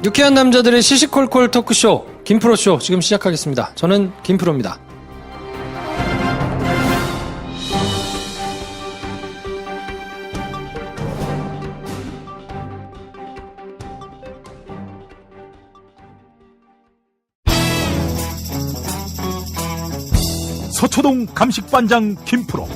유쾌한 남자들의 시시콜콜 토크쇼 김프로쇼 지금 시작하겠습니다. 저는 김프로입니다. 서초동 감식반장 김프로.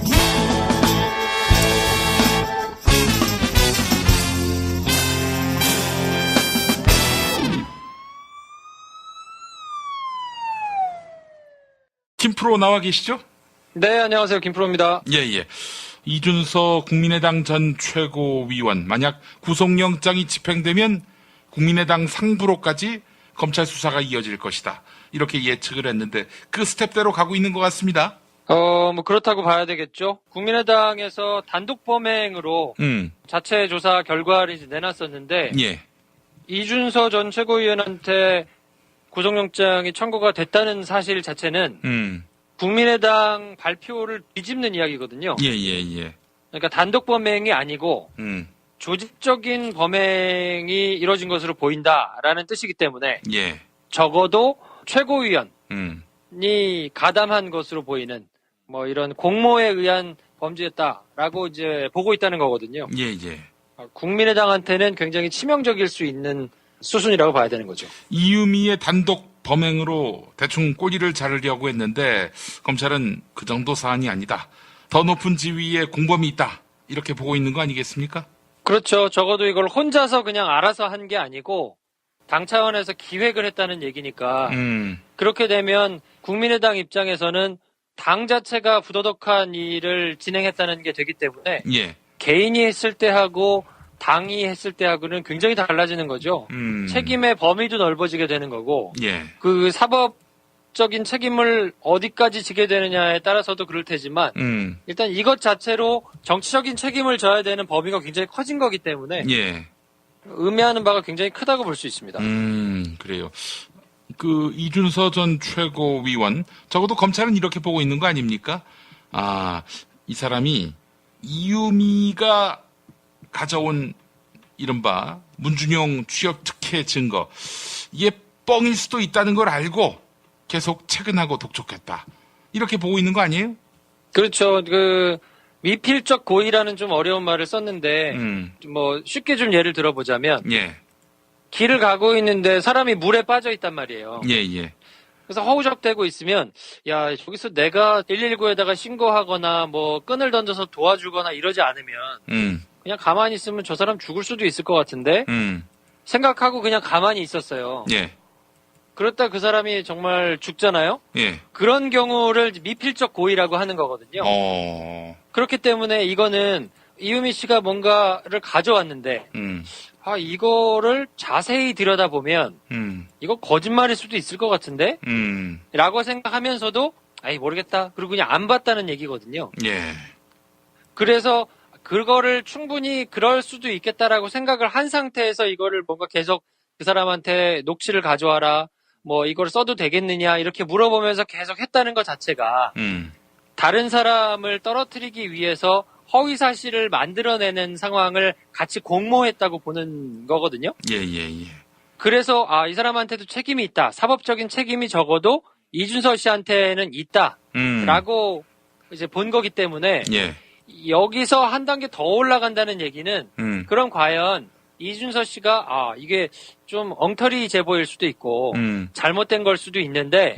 김프로 나와 계시죠? 네, 안녕하세요. 김프로입니다. 예. 이준서 국민의당 전 최고위원, 만약 구속영장이 집행되면 국민의당 상부로까지 검찰 수사가 이어질 것이다. 이렇게 예측을 했는데 그 스텝대로 가고 있는 것 같습니다. 그렇다고 봐야 되겠죠. 국민의당에서 단독 범행으로 자체 조사 결과를 이제 내놨었는데, 예. 이준서 전 최고위원한테 구속영장이 청구가 됐다는 사실 자체는 국민의당 발표를 뒤집는 이야기거든요. 예. 그러니까 단독 범행이 아니고 조직적인 범행이 이뤄진 것으로 보인다라는 뜻이기 때문에 예. 적어도 최고위원이 가담한 것으로 보이는 뭐 이런 공모에 의한 범죄였다라고 이제 보고 있다는 거거든요. 예. 국민의당한테는 굉장히 치명적일 수 있는 수순이라고 봐야 되는 거죠. 이유미의 단독 범행으로 대충 꼬리를 자르려고 했는데 검찰은 그 정도 사안이 아니다. 더 높은 지위에 공범이 있다. 이렇게 보고 있는 거 아니겠습니까? 그렇죠. 적어도 이걸 혼자서 그냥 알아서 한 게 아니고 당 차원에서 기획을 했다는 얘기니까 그렇게 되면 국민의당 입장에서는 당 자체가 부도덕한 일을 진행했다는 게 되기 때문에 예. 개인이 했을 때하고 당이 했을 때하고는 굉장히 달라지는 거죠. 책임의 범위도 넓어지게 되는 거고 예. 그 사법적인 책임을 어디까지 지게 되느냐에 따라서도 그럴 테지만 일단 이것 자체로 정치적인 책임을 져야 되는 범위가 굉장히 커진 거기 때문에 예. 의미하는 바가 굉장히 크다고 볼 수 있습니다. 그래요. 그 이준서 전 최고위원, 적어도 검찰은 이렇게 보고 있는 거 아닙니까? 아, 이 사람이 이유미가 가져온 이른바 문준용 취업 특혜 증거, 이게 뻥일 수도 있다는 걸 알고 계속 체근하고 독촉했다. 이렇게 보고 있는 거 아니에요? 그렇죠. 그 미필적 고의라는 좀 어려운 말을 썼는데 뭐 쉽게 좀 예를 들어보자면 예. 길을 가고 있는데 사람이 물에 빠져 있단 말이에요. 예. 그래서 허우적대고 있으면 야 저기서 내가 119에다가 신고하거나 뭐 끈을 던져서 도와주거나 이러지 않으면 그냥 가만히 있으면 저 사람 죽을 수도 있을 것 같은데 생각하고 그냥 가만히 있었어요. 예. 그렇다 그 사람이 정말 죽잖아요. 예. 그런 경우를 미필적 고의라고 하는 거거든요. 그렇기 때문에 이거는 이유미 씨가 뭔가를 가져왔는데 이거를 자세히 들여다보면 이거 거짓말일 수도 있을 것 같은데 라고 생각하면서도 모르겠다. 그리고 그냥 안 봤다는 얘기거든요. 예. 그래서 그거를 충분히 그럴 수도 있겠다라고 생각을 한 상태에서 이거를 뭔가 계속 그 사람한테 녹취를 가져와라. 뭐 이걸 써도 되겠느냐 이렇게 물어보면서 계속 했다는 것 자체가 다른 사람을 떨어뜨리기 위해서 허위 사실을 만들어내는 상황을 같이 공모했다고 보는 거거든요. 예. 그래서 이 사람한테도 책임이 있다. 사법적인 책임이 적어도 이준서 씨한테는 있다라고 이제 본 거기 때문에 예. 여기서 한 단계 더 올라간다는 얘기는 그럼 과연 이준서 씨가 이게 좀 엉터리 제보일 수도 있고 잘못된 걸 수도 있는데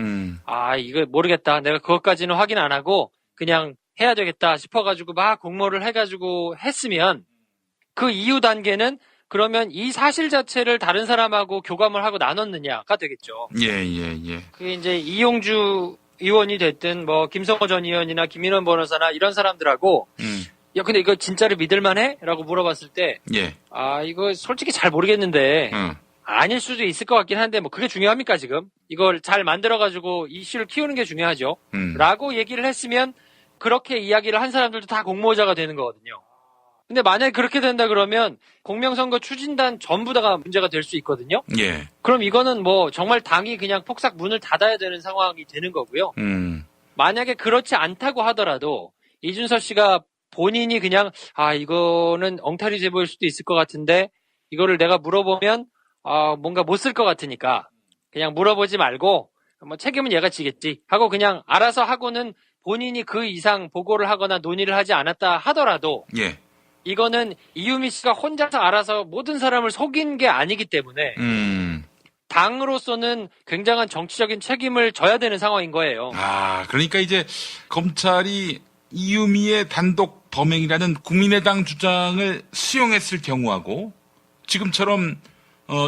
이거 모르겠다. 내가 그것까지는 확인 안 하고 그냥 해야 되겠다 싶어가지고 막 공모를 해가지고 했으면 그 이후 단계는 그러면 이 사실 자체를 다른 사람하고 교감을 하고 나눴느냐가 되겠죠. 예. 그게 이제 이용주 의원이 됐든 뭐 김성호 전 의원이나 김인원 변호사나 이런 사람들하고 야 근데 이거 진짜로 믿을만해? 라고 물어봤을 때 예. 이거 솔직히 잘 모르겠는데 아닐 수도 있을 것 같긴 한데 뭐 그게 중요합니까 지금? 이걸 잘 만들어가지고 이슈를 키우는 게 중요하죠. 라고 얘기를 했으면 그렇게 이야기를 한 사람들도 다 공모자가 되는 거거든요. 근데 만약에 그렇게 된다 그러면 공명선거 추진단 전부 다가 문제가 될 수 있거든요. 예. 그럼 이거는 뭐 정말 당이 그냥 폭삭 문을 닫아야 되는 상황이 되는 거고요. 만약에 그렇지 않다고 하더라도 이준서 씨가 본인이 그냥 이거는 엉터리 제보일 수도 있을 것 같은데 이거를 내가 물어보면 뭔가 못 쓸 것 같으니까 그냥 물어보지 말고 뭐 책임은 얘가 지겠지 하고 그냥 알아서 하고는 본인이 그 이상 보고를 하거나 논의를 하지 않았다 하더라도 예. 이거는 이유미 씨가 혼자서 알아서 모든 사람을 속인 게 아니기 때문에 당으로서는 굉장한 정치적인 책임을 져야 되는 상황인 거예요. 그러니까 이제 검찰이 이유미의 단독 범행이라는 국민의당 주장을 수용했을 경우하고 지금처럼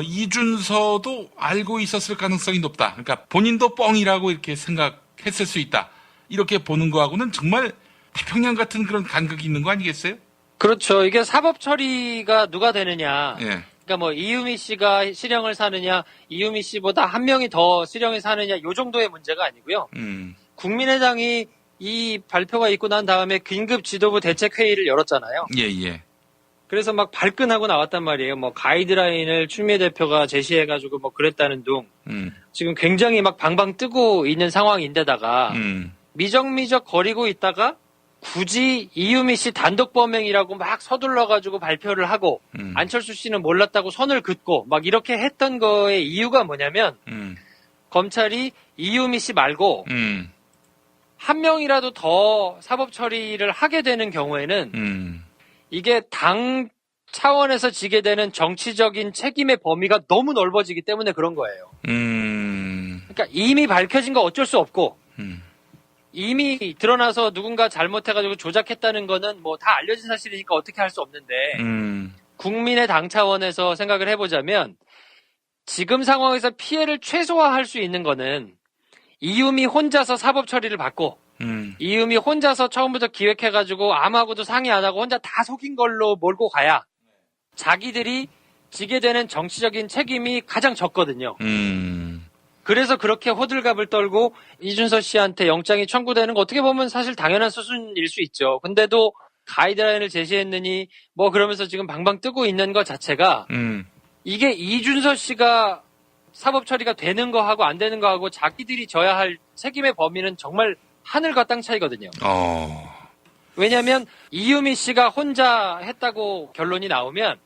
이준서도 알고 있었을 가능성이 높다. 그러니까 본인도 뻥이라고 이렇게 생각했을 수 있다. 이렇게 보는 거하고는 정말 태평양 같은 그런 간극이 있는 거 아니겠어요? 그렇죠. 이게 사법 처리가 누가 되느냐. 예. 그러니까 뭐 이유미 씨가 실형을 사느냐, 이유미 씨보다 한 명이 더 실형을 사느냐, 요 정도의 문제가 아니고요. 국민의당이 이 발표가 있고 난 다음에 긴급 지도부 대책회의를 열었잖아요. 예. 그래서 막 발끈하고 나왔단 말이에요. 뭐 가이드라인을 추미애 대표가 제시해가지고 뭐 그랬다는 둥. 지금 굉장히 막 방방 뜨고 있는 상황인데다가 미적미적 거리고 있다가 굳이 이유미 씨 단독 범행이라고 막 서둘러가지고 발표를 하고 안철수 씨는 몰랐다고 선을 긋고 막 이렇게 했던 거의 이유가 뭐냐면 검찰이 이유미 씨 말고 한 명이라도 더 사법 처리를 하게 되는 경우에는 이게 당 차원에서 지게 되는 정치적인 책임의 범위가 너무 넓어지기 때문에 그런 거예요. 그러니까 이미 밝혀진 거 어쩔 수 없고 이미 드러나서 누군가 잘못해가지고 조작했다는 거는 뭐 다 알려진 사실이니까 어떻게 할 수 없는데 국민의 당 차원에서 생각을 해보자면 지금 상황에서 피해를 최소화할 수 있는 거는 이유미 혼자서 사법 처리를 받고 이유미 혼자서 처음부터 기획해가지고 아무하고도 상의 안 하고 혼자 다 속인 걸로 몰고 가야 자기들이 지게 되는 정치적인 책임이 가장 적거든요. 그래서 그렇게 호들갑을 떨고 이준서 씨한테 영장이 청구되는 거 어떻게 보면 사실 당연한 수순일 수 있죠. 근데도 가이드라인을 제시했느니 뭐 그러면서 지금 방방 뜨고 있는 것 자체가 이게 이준서 씨가 사법 처리가 되는 거하고 안 되는 거하고 자기들이 져야 할 책임의 범위는 정말 하늘과 땅 차이거든요. 왜냐하면 이유미 씨가 혼자 했다고 결론이 나오면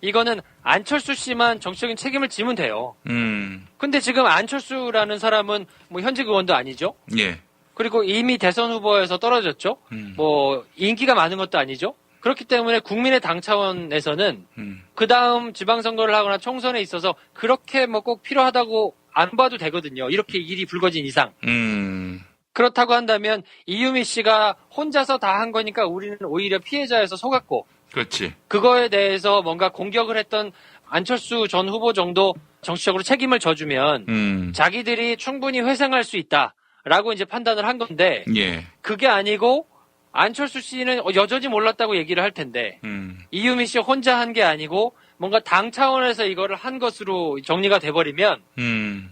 이거는 안철수 씨만 정치적인 책임을 지면 돼요. 근데 지금 안철수라는 사람은 뭐 현직 의원도 아니죠. 예. 그리고 이미 대선 후보에서 떨어졌죠. 뭐 인기가 많은 것도 아니죠. 그렇기 때문에 국민의 당 차원에서는 그 다음 지방선거를 하거나 총선에 있어서 그렇게 뭐 꼭 필요하다고 안 봐도 되거든요. 이렇게 일이 불거진 이상. 그렇다고 한다면 이유미 씨가 혼자서 다 한 거니까 우리는 오히려 피해자에서 속았고 그렇지. 그거에 대해서 뭔가 공격을 했던 안철수 전 후보 정도 정치적으로 책임을 져주면 자기들이 충분히 회생할 수 있다라고 이제 판단을 한 건데 예. 그게 아니고 안철수 씨는 여전히 몰랐다고 얘기를 할 텐데 이유미 씨 혼자 한 게 아니고 뭔가 당 차원에서 이거를 한 것으로 정리가 돼버리면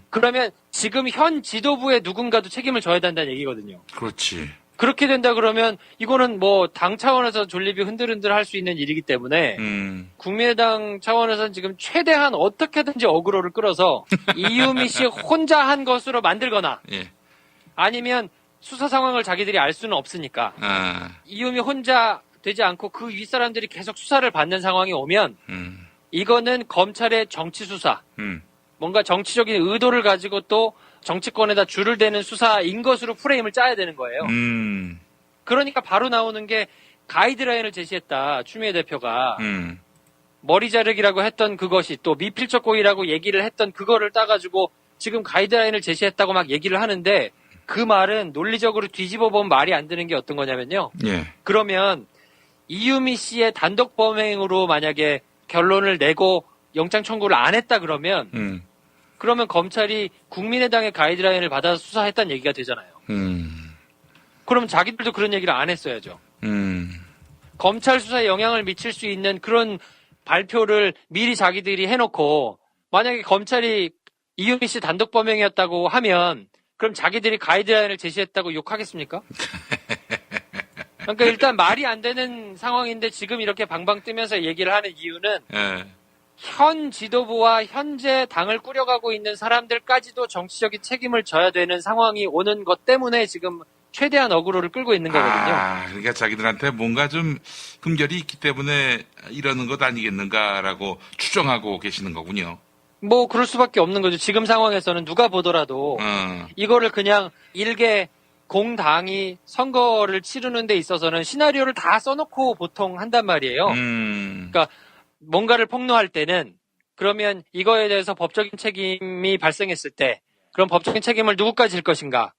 그러면 지금 현 지도부의 누군가도 책임을 져야 된다는 얘기거든요. 그렇지. 그렇게 된다 그러면 이거는 뭐 당 차원에서 존립이 흔들흔들 할 수 있는 일이기 때문에 국민의당 차원에서는 지금 최대한 어떻게든지 어그로를 끌어서 이유미 씨 혼자 한 것으로 만들거나 예. 아니면 수사 상황을 자기들이 알 수는 없으니까 이유미 혼자 되지 않고 그 윗사람들이 계속 수사를 받는 상황이 오면 이거는 검찰의 정치 수사 뭔가 정치적인 의도를 가지고 또 정치권에다 줄을 대는 수사인 것으로 프레임을 짜야 되는 거예요. 그러니까 바로 나오는 게 가이드라인을 제시했다. 추미애 대표가. 머리 자르기라고 했던 그것이 또 미필적 고의라고 얘기를 했던 그거를 따가지고 지금 가이드라인을 제시했다고 막 얘기를 하는데 그 말은 논리적으로 뒤집어 보면 말이 안 되는 게 어떤 거냐면요. 예. 그러면 이유미 씨의 단독 범행으로 만약에 결론을 내고 영장 청구를 안 했다 그러면 그러면 검찰이 국민의당의 가이드라인을 받아서 수사했다는 얘기가 되잖아요. 그럼 자기들도 그런 얘기를 안 했어야죠. 검찰 수사에 영향을 미칠 수 있는 그런 발표를 미리 자기들이 해놓고 만약에 검찰이 이유미 씨 단독 범행이었다고 하면 그럼 자기들이 가이드라인을 제시했다고 욕하겠습니까? 그러니까 일단 말이 안 되는 상황인데 지금 이렇게 방방 뜨면서 얘기를 하는 이유는 현 지도부와 현재 당을 꾸려가고 있는 사람들까지도 정치적인 책임을 져야 되는 상황이 오는 것 때문에 지금 최대한 어그로를 끌고 있는 거거든요. 그러니까 자기들한테 뭔가 좀 흠결이 있기 때문에 이러는 것 아니겠는가라고 추정하고 계시는 거군요. 뭐 그럴 수밖에 없는 거죠. 지금 상황에서는 누가 보더라도 이거를 그냥 일개 공당이 선거를 치르는 데 있어서는 시나리오를 다 써놓고 보통 한단 말이에요. 그러니까 뭔가를 폭로할 때는 그러면 이거에 대해서 법적인 책임이 발생했을 때 그럼 법적인 책임을 누구까지 질 것인가?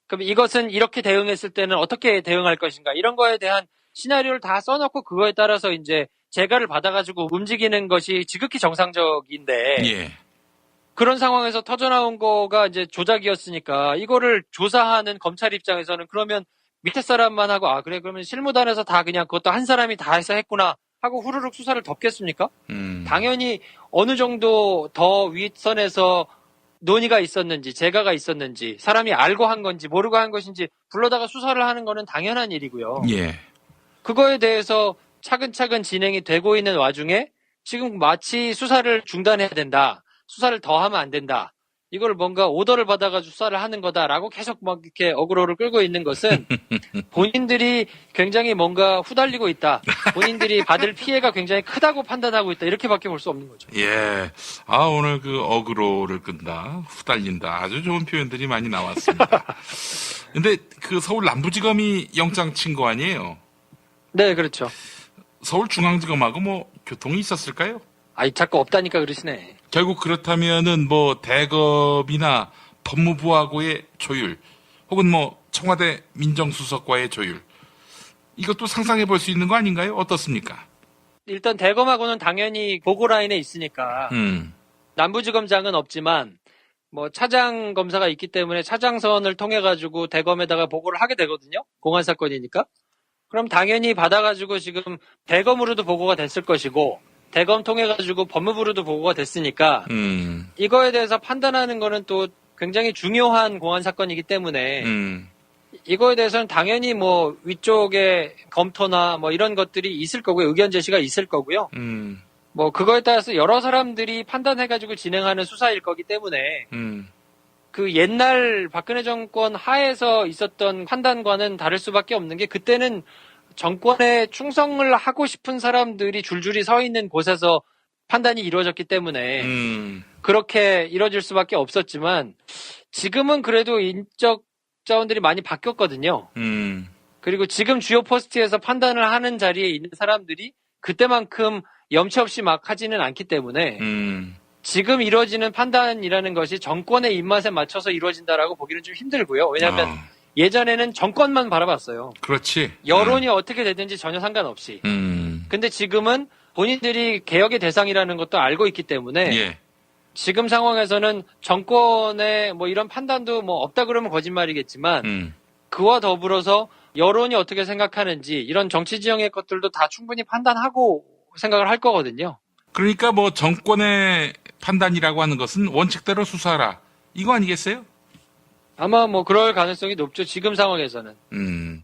그럼 이것은 이렇게 대응했을 때는 어떻게 대응할 것인가? 이런 거에 대한 시나리오를 다 써놓고 그거에 따라서 이제 재가를 받아가지고 움직이는 것이 지극히 정상적인데 예. 그런 상황에서 터져나온 거가 이제 조작이었으니까 이거를 조사하는 검찰 입장에서는 그러면 밑에 사람만 하고 그래 그러면 실무단에서 다 그냥 그것도 한 사람이 다 해서 했구나 하고 후루룩 수사를 덮겠습니까? 당연히 어느 정도 더 윗선에서 논의가 있었는지 재가가 있었는지 사람이 알고 한 건지 모르고 한 것인지 불러다가 수사를 하는 거는 당연한 일이고요. 예. 그거에 대해서 차근차근 진행이 되고 있는 와중에 지금 마치 수사를 중단해야 된다. 수사를 더 하면 안 된다. 이걸 뭔가 오더를 받아가지고 수사를 하는 거다라고 계속 막 이렇게 어그로를 끌고 있는 것은 본인들이 굉장히 뭔가 후달리고 있다. 본인들이 받을 피해가 굉장히 크다고 판단하고 있다. 이렇게밖에 볼 수 없는 거죠. 예. 오늘 그 어그로를 끈다, 후달린다. 아주 좋은 표현들이 많이 나왔습니다. 근데 그 서울 남부지검이 영장 친 거 아니에요? 네, 그렇죠. 서울중앙지검하고 뭐 교통이 있었을까요? 자꾸 없다니까 그러시네. 결국 그렇다면은 뭐 대검이나 법무부하고의 조율, 혹은 뭐 청와대 민정수석과의 조율, 이것도 상상해 볼 수 있는 거 아닌가요? 어떻습니까? 일단 대검하고는 당연히 보고 라인에 있으니까 남부지검장은 없지만 뭐 차장 검사가 있기 때문에 차장선을 통해 가지고 대검에다가 보고를 하게 되거든요. 공안 사건이니까. 그럼 당연히 받아가지고 지금 대검으로도 보고가 됐을 것이고 대검 통해 가지고 법무부로도 보고가 됐으니까 이거에 대해서 판단하는 거는 또 굉장히 중요한 공안 사건이기 때문에 이거에 대해서는 당연히 뭐 위쪽에 검토나 뭐 이런 것들이 있을 거고요. 의견 제시가 있을 거고요. 뭐 그거에 따라서 여러 사람들이 판단해 가지고 진행하는 수사일 거기 때문에 그 옛날 박근혜 정권 하에서 있었던 판단과는 다를 수밖에 없는 게 그때는 정권에 충성을 하고 싶은 사람들이 줄줄이 서 있는 곳에서 판단이 이루어졌기 때문에 그렇게 이루어질 수밖에 없었지만 지금은 그래도 인적 자원들이 많이 바뀌었거든요. 그리고 지금 주요 포스트에서 판단을 하는 자리에 있는 사람들이 그때만큼 염치 없이 막 하지는 않기 때문에 지금 이루어지는 판단이라는 것이 정권의 입맛에 맞춰서 이루어진다라고 보기는 좀 힘들고요. 왜냐하면 예전에는 정권만 바라봤어요. 그렇지. 여론이 어떻게 되든지 전혀 상관없이. 근데 지금은 본인들이 개혁의 대상이라는 것도 알고 있기 때문에 예. 지금 상황에서는 정권의 뭐 이런 판단도 뭐 없다 그러면 거짓말이겠지만 그와 더불어서 여론이 어떻게 생각하는지 이런 정치 지형의 것들도 다 충분히 판단하고 생각을 할 거거든요. 그러니까 뭐 정권의 판단이라고 하는 것은 원칙대로 수사하라, 이거 아니겠어요? 아마 뭐 그럴 가능성이 높죠. 지금 상황에서는.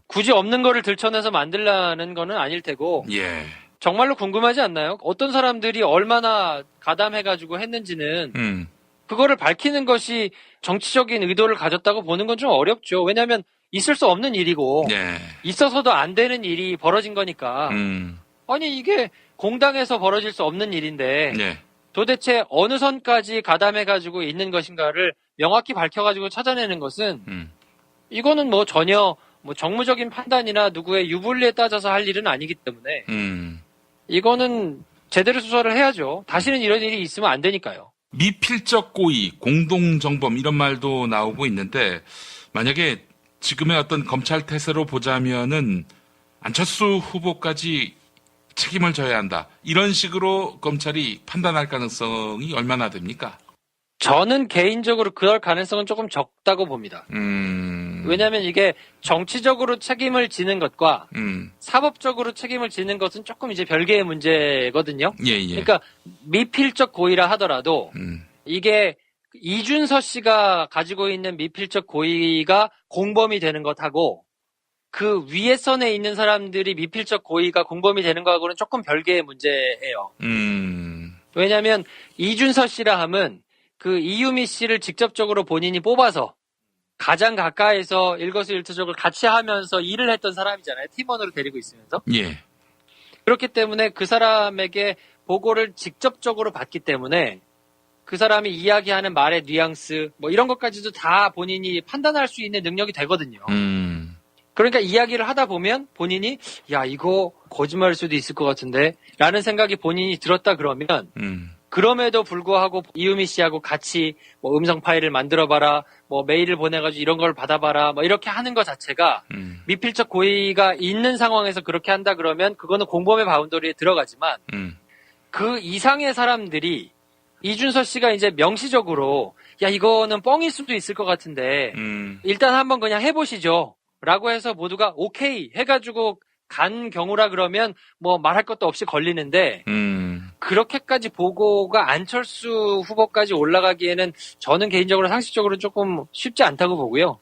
굳이 없는 거를 들춰내서 만들라는 거는 아닐 테고. 예. 정말로 궁금하지 않나요? 어떤 사람들이 얼마나 가담해가지고 했는지는 그거를 밝히는 것이 정치적인 의도를 가졌다고 보는 건 좀 어렵죠. 왜냐하면 있을 수 없는 일이고 예. 있어서도 안 되는 일이 벌어진 거니까. 아니 이게 공당에서 벌어질 수 없는 일인데 예. 도대체 어느 선까지 가담해가지고 있는 것인가를 명확히 밝혀가지고 찾아내는 것은 이거는 뭐 전혀 뭐 정무적인 판단이나 누구의 유불리에 따져서 할 일은 아니기 때문에 이거는 제대로 수사를 해야죠. 다시는 이런 일이 있으면 안 되니까요. 미필적 고의, 공동정범 이런 말도 나오고 있는데 만약에 지금의 어떤 검찰 태세로 보자면은 안철수 후보까지 책임을 져야 한다, 이런 식으로 검찰이 판단할 가능성이 얼마나 됩니까? 저는 개인적으로 그럴 가능성은 조금 적다고 봅니다. 왜냐하면 이게 정치적으로 책임을 지는 것과 사법적으로 책임을 지는 것은 조금 이제 별개의 문제거든요. 예, 예. 그러니까 미필적 고의라 하더라도 이게 이준서 씨가 가지고 있는 미필적 고의가 공범이 되는 것하고 그 위에 선에 있는 사람들이 미필적 고의가 공범이 되는 거하고는 조금 별개의 문제예요. 왜냐하면 이준서 씨라 함은 그 이유미 씨를 직접적으로 본인이 뽑아서 가장 가까이서 일거수일투족을 같이 하면서 일을 했던 사람이잖아요. 팀원으로 데리고 있으면서. 예. 그렇기 때문에 그 사람에게 보고를 직접적으로 받기 때문에 그 사람이 이야기하는 말의 뉘앙스, 뭐 이런 것까지도 다 본인이 판단할 수 있는 능력이 되거든요. 그러니까 이야기를 하다 보면 본인이 야 이거 거짓말일 수도 있을 것 같은데 라는 생각이 본인이 들었다 그러면 그럼에도 불구하고 이유미 씨하고 같이 뭐 음성 파일을 만들어봐라, 뭐 메일을 보내가지고 이런 걸 받아봐라, 뭐 이렇게 하는 것 자체가 미필적 고의가 있는 상황에서 그렇게 한다 그러면 그거는 공범의 바운더리에 들어가지만 그 이상의 사람들이 이준서 씨가 이제 명시적으로 야 이거는 뻥일 수도 있을 것 같은데 일단 한번 그냥 해보시죠 라고 해서 모두가 오케이 해가지고 간 경우라 그러면 뭐 말할 것도 없이 걸리는데 그렇게까지 보고가 안철수 후보까지 올라가기에는 저는 개인적으로 상식적으로 조금 쉽지 않다고 보고요.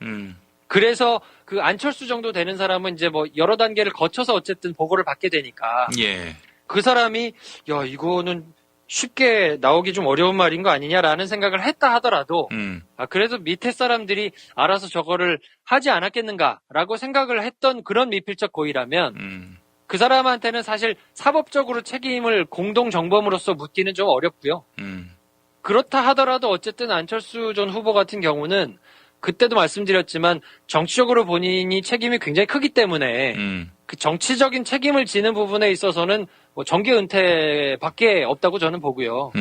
그래서 그 안철수 정도 되는 사람은 이제 뭐 여러 단계를 거쳐서 어쨌든 보고를 받게 되니까 예. 그 사람이 야 이거는 쉽게 나오기 좀 어려운 말인 거 아니냐라는 생각을 했다 하더라도 그래도 밑에 사람들이 알아서 저거를 하지 않았겠는가라고 생각을 했던 그런 미필적 고의라면 그 사람한테는 사실 사법적으로 책임을 공동정범으로서 묻기는 좀 어렵고요. 그렇다 하더라도 어쨌든 안철수 전 후보 같은 경우는 그때도 말씀드렸지만 정치적으로 본인이 책임이 굉장히 크기 때문에 그 정치적인 책임을 지는 부분에 있어서는 뭐 정계 은퇴밖에 없다고 저는 보고요.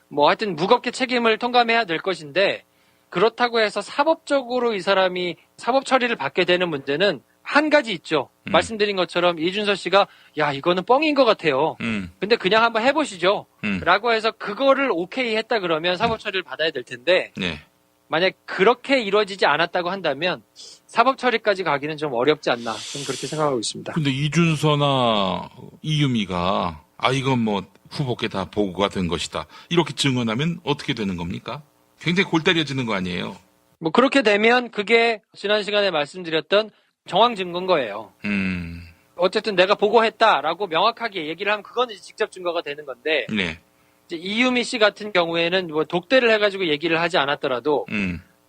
뭐 하여튼 무겁게 책임을 통감해야 될 것인데 그렇다고 해서 사법적으로 이 사람이 사법 처리를 받게 되는 문제는 한 가지 있죠. 말씀드린 것처럼 이준서 씨가 야 이거는 뻥인 것 같아요. 근데 그냥 한번 해보시죠. 라고 해서 그거를 오케이 했다 그러면 사법 처리를 받아야 될 텐데 네. 만약 그렇게 이루어지지 않았다고 한다면 사법 처리까지 가기는 좀 어렵지 않나 저는 그렇게 생각하고 있습니다. 근데 이준서나 이유미가 이건 뭐 후보께 다 보고가 된 것이다 이렇게 증언하면 어떻게 되는 겁니까? 굉장히 골 때려지는 거 아니에요? 뭐 그렇게 되면 그게 지난 시간에 말씀드렸던 정황 증거인 거예요. 어쨌든 내가 보고했다라고 명확하게 얘기를 하면 그거는 이제 직접 증거가 되는 건데 네. 이제 이유미 씨 같은 경우에는 뭐 독대를 해가지고 얘기를 하지 않았더라도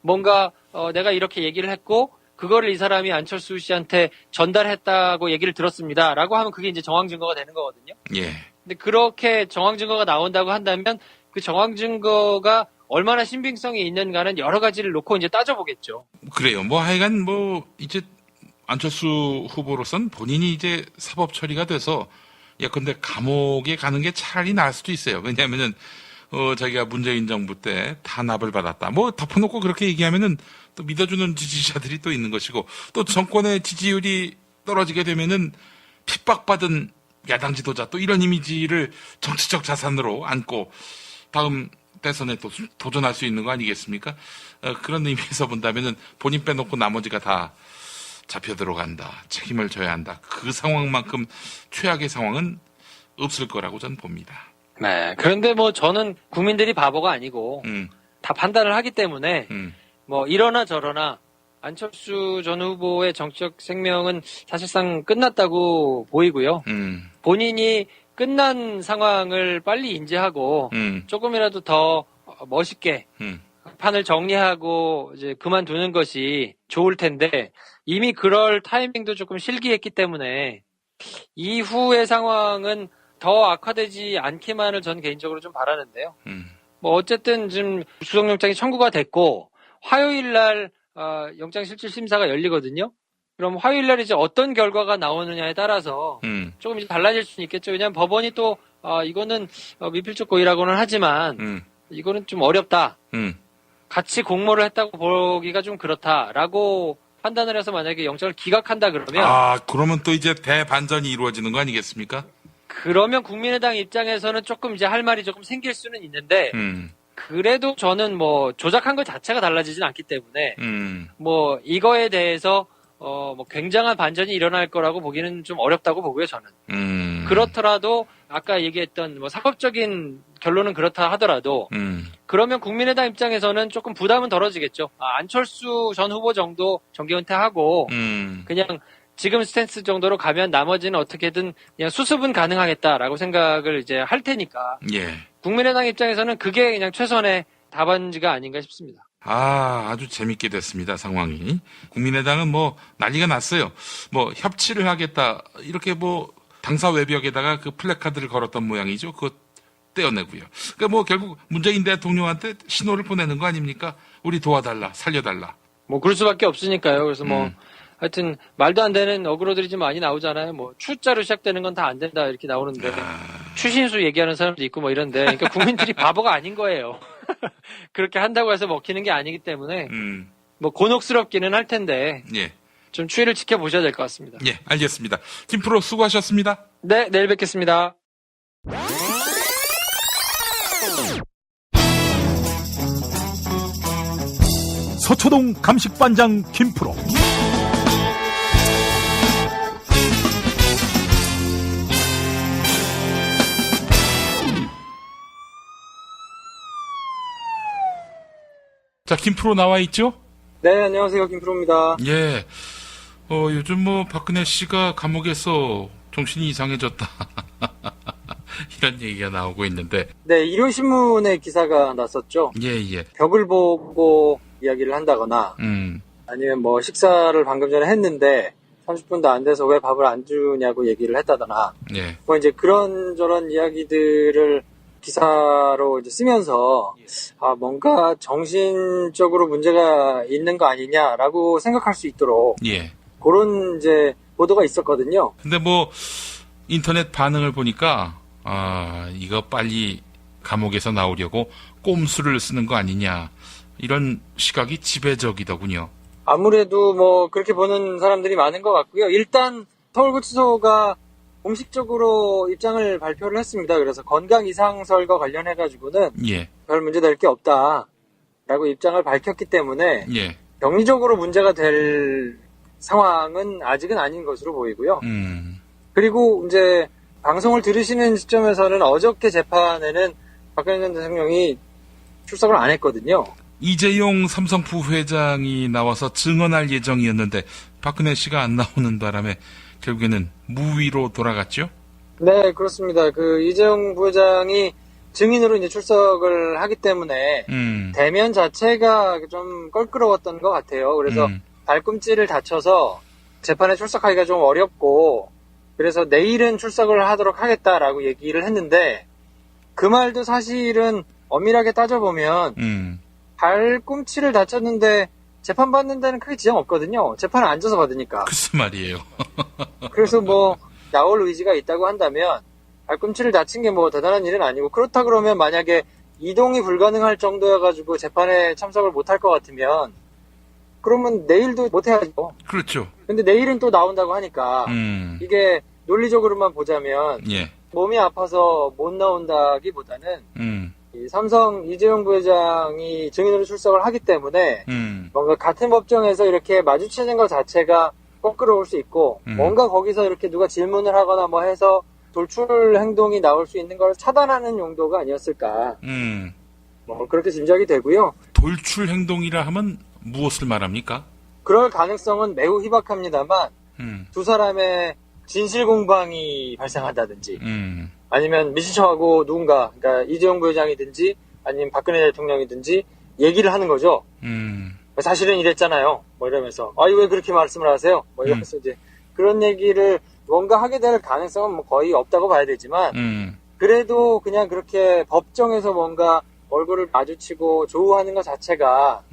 뭔가 내가 이렇게 얘기를 했고 그거를 이 사람이 안철수 씨한테 전달했다고 얘기를 들었습니다라고 하면 그게 이제 정황 증거가 되는 거거든요. 예. 근데 그렇게 정황 증거가 나온다고 한다면 그 정황 증거가 얼마나 신빙성이 있는가는 여러 가지를 놓고 이제 따져보겠죠. 그래요. 뭐 하여간 뭐 이제 안철수 후보로선 본인이 이제 사법 처리가 돼서 예컨대 감옥에 가는 게 차라리 나을 수도 있어요. 왜냐하면은 자기가 문재인 정부 때 탄압을 받았다. 뭐 덮어놓고 그렇게 얘기하면은 또 믿어주는 지지자들이 또 있는 것이고 또 정권의 지지율이 떨어지게 되면은 핍박받은 야당 지도자 또 이런 이미지를 정치적 자산으로 안고 다음 대선에 또 도전할 수 있는 거 아니겠습니까? 그런 의미에서 본다면은 본인 빼놓고 나머지가 다 잡혀 들어간다. 책임을 져야 한다. 그 상황만큼 최악의 상황은 없을 거라고 저는 봅니다. 네. 그런데 뭐 저는 국민들이 바보가 아니고 다 판단을 하기 때문에 뭐 이러나 저러나 안철수 전 후보의 정치적 생명은 사실상 끝났다고 보이고요. 본인이 끝난 상황을 빨리 인지하고 조금이라도 더 멋있게 판을 정리하고 이제 그만두는 것이 좋을 텐데 이미 그럴 타이밍도 조금 실기했기 때문에 이후의 상황은 더 악화되지 않기만을 저는 개인적으로 좀 바라는데요. 뭐 어쨌든 지금 구속영장이 청구가 됐고 화요일 날 영장실질심사가 열리거든요. 그럼 화요일 날 이제 어떤 결과가 나오느냐에 따라서 조금 이제 달라질 수는 있겠죠. 왜냐하면 법원이 또 이거는 미필적 고의라고는 하지만 이거는 좀 어렵다. 같이 공모를 했다고 보기가 좀 그렇다라고 판단을 해서 만약에 영장을 기각한다 그러면 그러면 또 이제 대반전이 이루어지는 거 아니겠습니까? 그러면 국민의당 입장에서는 조금 이제 할 말이 조금 생길 수는 있는데 그래도 저는 뭐 조작한 것 자체가 달라지진 않기 때문에 뭐 이거에 대해서 뭐 굉장한 반전이 일어날 거라고 보기는 좀 어렵다고 보고요, 저는. 그렇더라도 아까 얘기했던 뭐 사법적인 결론은 그렇다 하더라도 그러면 국민의당 입장에서는 조금 부담은 덜어지겠죠. 안철수 전 후보 정도 정계 은퇴하고 그냥 지금 스탠스 정도로 가면 나머지는 어떻게든 그냥 수습은 가능하겠다라고 생각을 이제 할 테니까. 예. 국민의당 입장에서는 그게 그냥 최선의 답안지가 아닌가 싶습니다. 아주 재밌게 됐습니다, 상황이. 국민의당은 뭐 난리가 났어요. 뭐 협치를 하겠다. 이렇게 뭐 당사 외벽에다가 그 플래카드를 걸었던 모양이죠. 그거 떼어내고요. 그러니까 뭐 결국 문재인 대통령한테 신호를 보내는 거 아닙니까? 우리 도와달라, 살려달라. 뭐 그럴 수밖에 없으니까요. 그래서 뭐 하여튼 말도 안 되는 어그로들이 좀 많이 나오잖아요. 뭐 추자로 시작되는 건 다 안 된다 이렇게 나오는데 추신수 얘기하는 사람도 있고 뭐 이런데 그러니까 국민들이 바보가 아닌 거예요. 그렇게 한다고 해서 먹히는 게 아니기 때문에 뭐 곤혹스럽기는 할 텐데 예. 좀 추이를 지켜보셔야 될 것 같습니다. 예, 알겠습니다. 김프로 수고하셨습니다. 네, 내일 뵙겠습니다. 서초동 감식반장 김프로. 자, 김프로 나와 있죠? 네, 안녕하세요. 김프로입니다. 예. 요즘 뭐 박근혜 씨가 감옥에서 정신이 이상해졌다. 이런 얘기가 나오고 있는데. 네, 일요신문에 기사가 났었죠. 예, 예. 벽을 보고 이야기를 한다거나 아니면 뭐 식사를 방금 전에 했는데 30분도 안 돼서 왜 밥을 안 주냐고 얘기를 했다거나 예. 뭐 이제 그런저런 이야기들을 기사로 이제 쓰면서 뭔가 정신적으로 문제가 있는 거 아니냐라고 생각할 수 있도록 예. 그런 이제 보도가 있었거든요. 근데 뭐 인터넷 반응을 보니까 이거 빨리 감옥에서 나오려고 꼼수를 쓰는 거 아니냐 이런 시각이 지배적이더군요. 아무래도 뭐 그렇게 보는 사람들이 많은 것 같고요. 일단 서울구치소가 공식적으로 입장을 발표를 했습니다. 그래서 건강 이상설과 관련해가지고는 예. 별 문제될 게 없다라고 입장을 밝혔기 때문에 예. 병리적으로 문제가 될 상황은 아직은 아닌 것으로 보이고요. 그리고 이제 방송을 들으시는 시점에서는 어저께 재판에는 박근혜 전 대통령이 출석을 안 했거든요. 이재용 삼성 부회장이 나와서 증언할 예정이었는데 박근혜 씨가 안 나오는 바람에 결국에는 무위로 돌아갔죠? 네, 그렇습니다. 그 이재용 부회장이 증인으로 이제 출석을 하기 때문에 대면 자체가 좀 껄끄러웠던 것 같아요. 그래서 발꿈치를 다쳐서 재판에 출석하기가 좀 어렵고 그래서 내일은 출석을 하도록 하겠다라고 얘기를 했는데 그 말도 사실은 엄밀하게 따져보면 발꿈치를 다쳤는데 재판받는 데는 크게 지장 없거든요. 재판을 앉아서 받으니까. 글쎄 말이에요. 그래서 뭐 나올 의지가 있다고 한다면 발꿈치를 다친 게 뭐 대단한 일은 아니고 그렇다 그러면 만약에 이동이 불가능할 정도여가지고 재판에 참석을 못할 것 같으면 그러면 내일도 못해야죠. 그렇죠. 근데 내일은 또 나온다고 하니까 이게 논리적으로만 보자면 예. 몸이 아파서 못 나온다기보다는 이 삼성 이재용 부회장이 증인으로 출석을 하기 때문에 뭔가 같은 법정에서 이렇게 마주치는 것 자체가 껄끄러울 수 있고 뭔가 거기서 이렇게 누가 질문을 하거나 뭐 해서 돌출 행동이 나올 수 있는 걸 차단하는 용도가 아니었을까 뭐 그렇게 짐작이 되고요. 돌출 행동이라 하면 무엇을 말합니까? 그럴 가능성은 매우 희박합니다만 두 사람의 진실 공방이 발생한다든지 아니면 미신청하고 누군가 그러니까 이재용 부회장이든지 아니면 박근혜 대통령이든지 얘기를 하는 거죠. 사실은 이랬잖아요. 뭐 이러면서 왜 그렇게 말씀을 하세요? 뭐 이러면서 이제 그런 얘기를 뭔가 하게 될 가능성은 뭐 거의 없다고 봐야 되지만 그래도 그냥 그렇게 법정에서 뭔가 얼굴을 마주치고 조우하는 것 자체가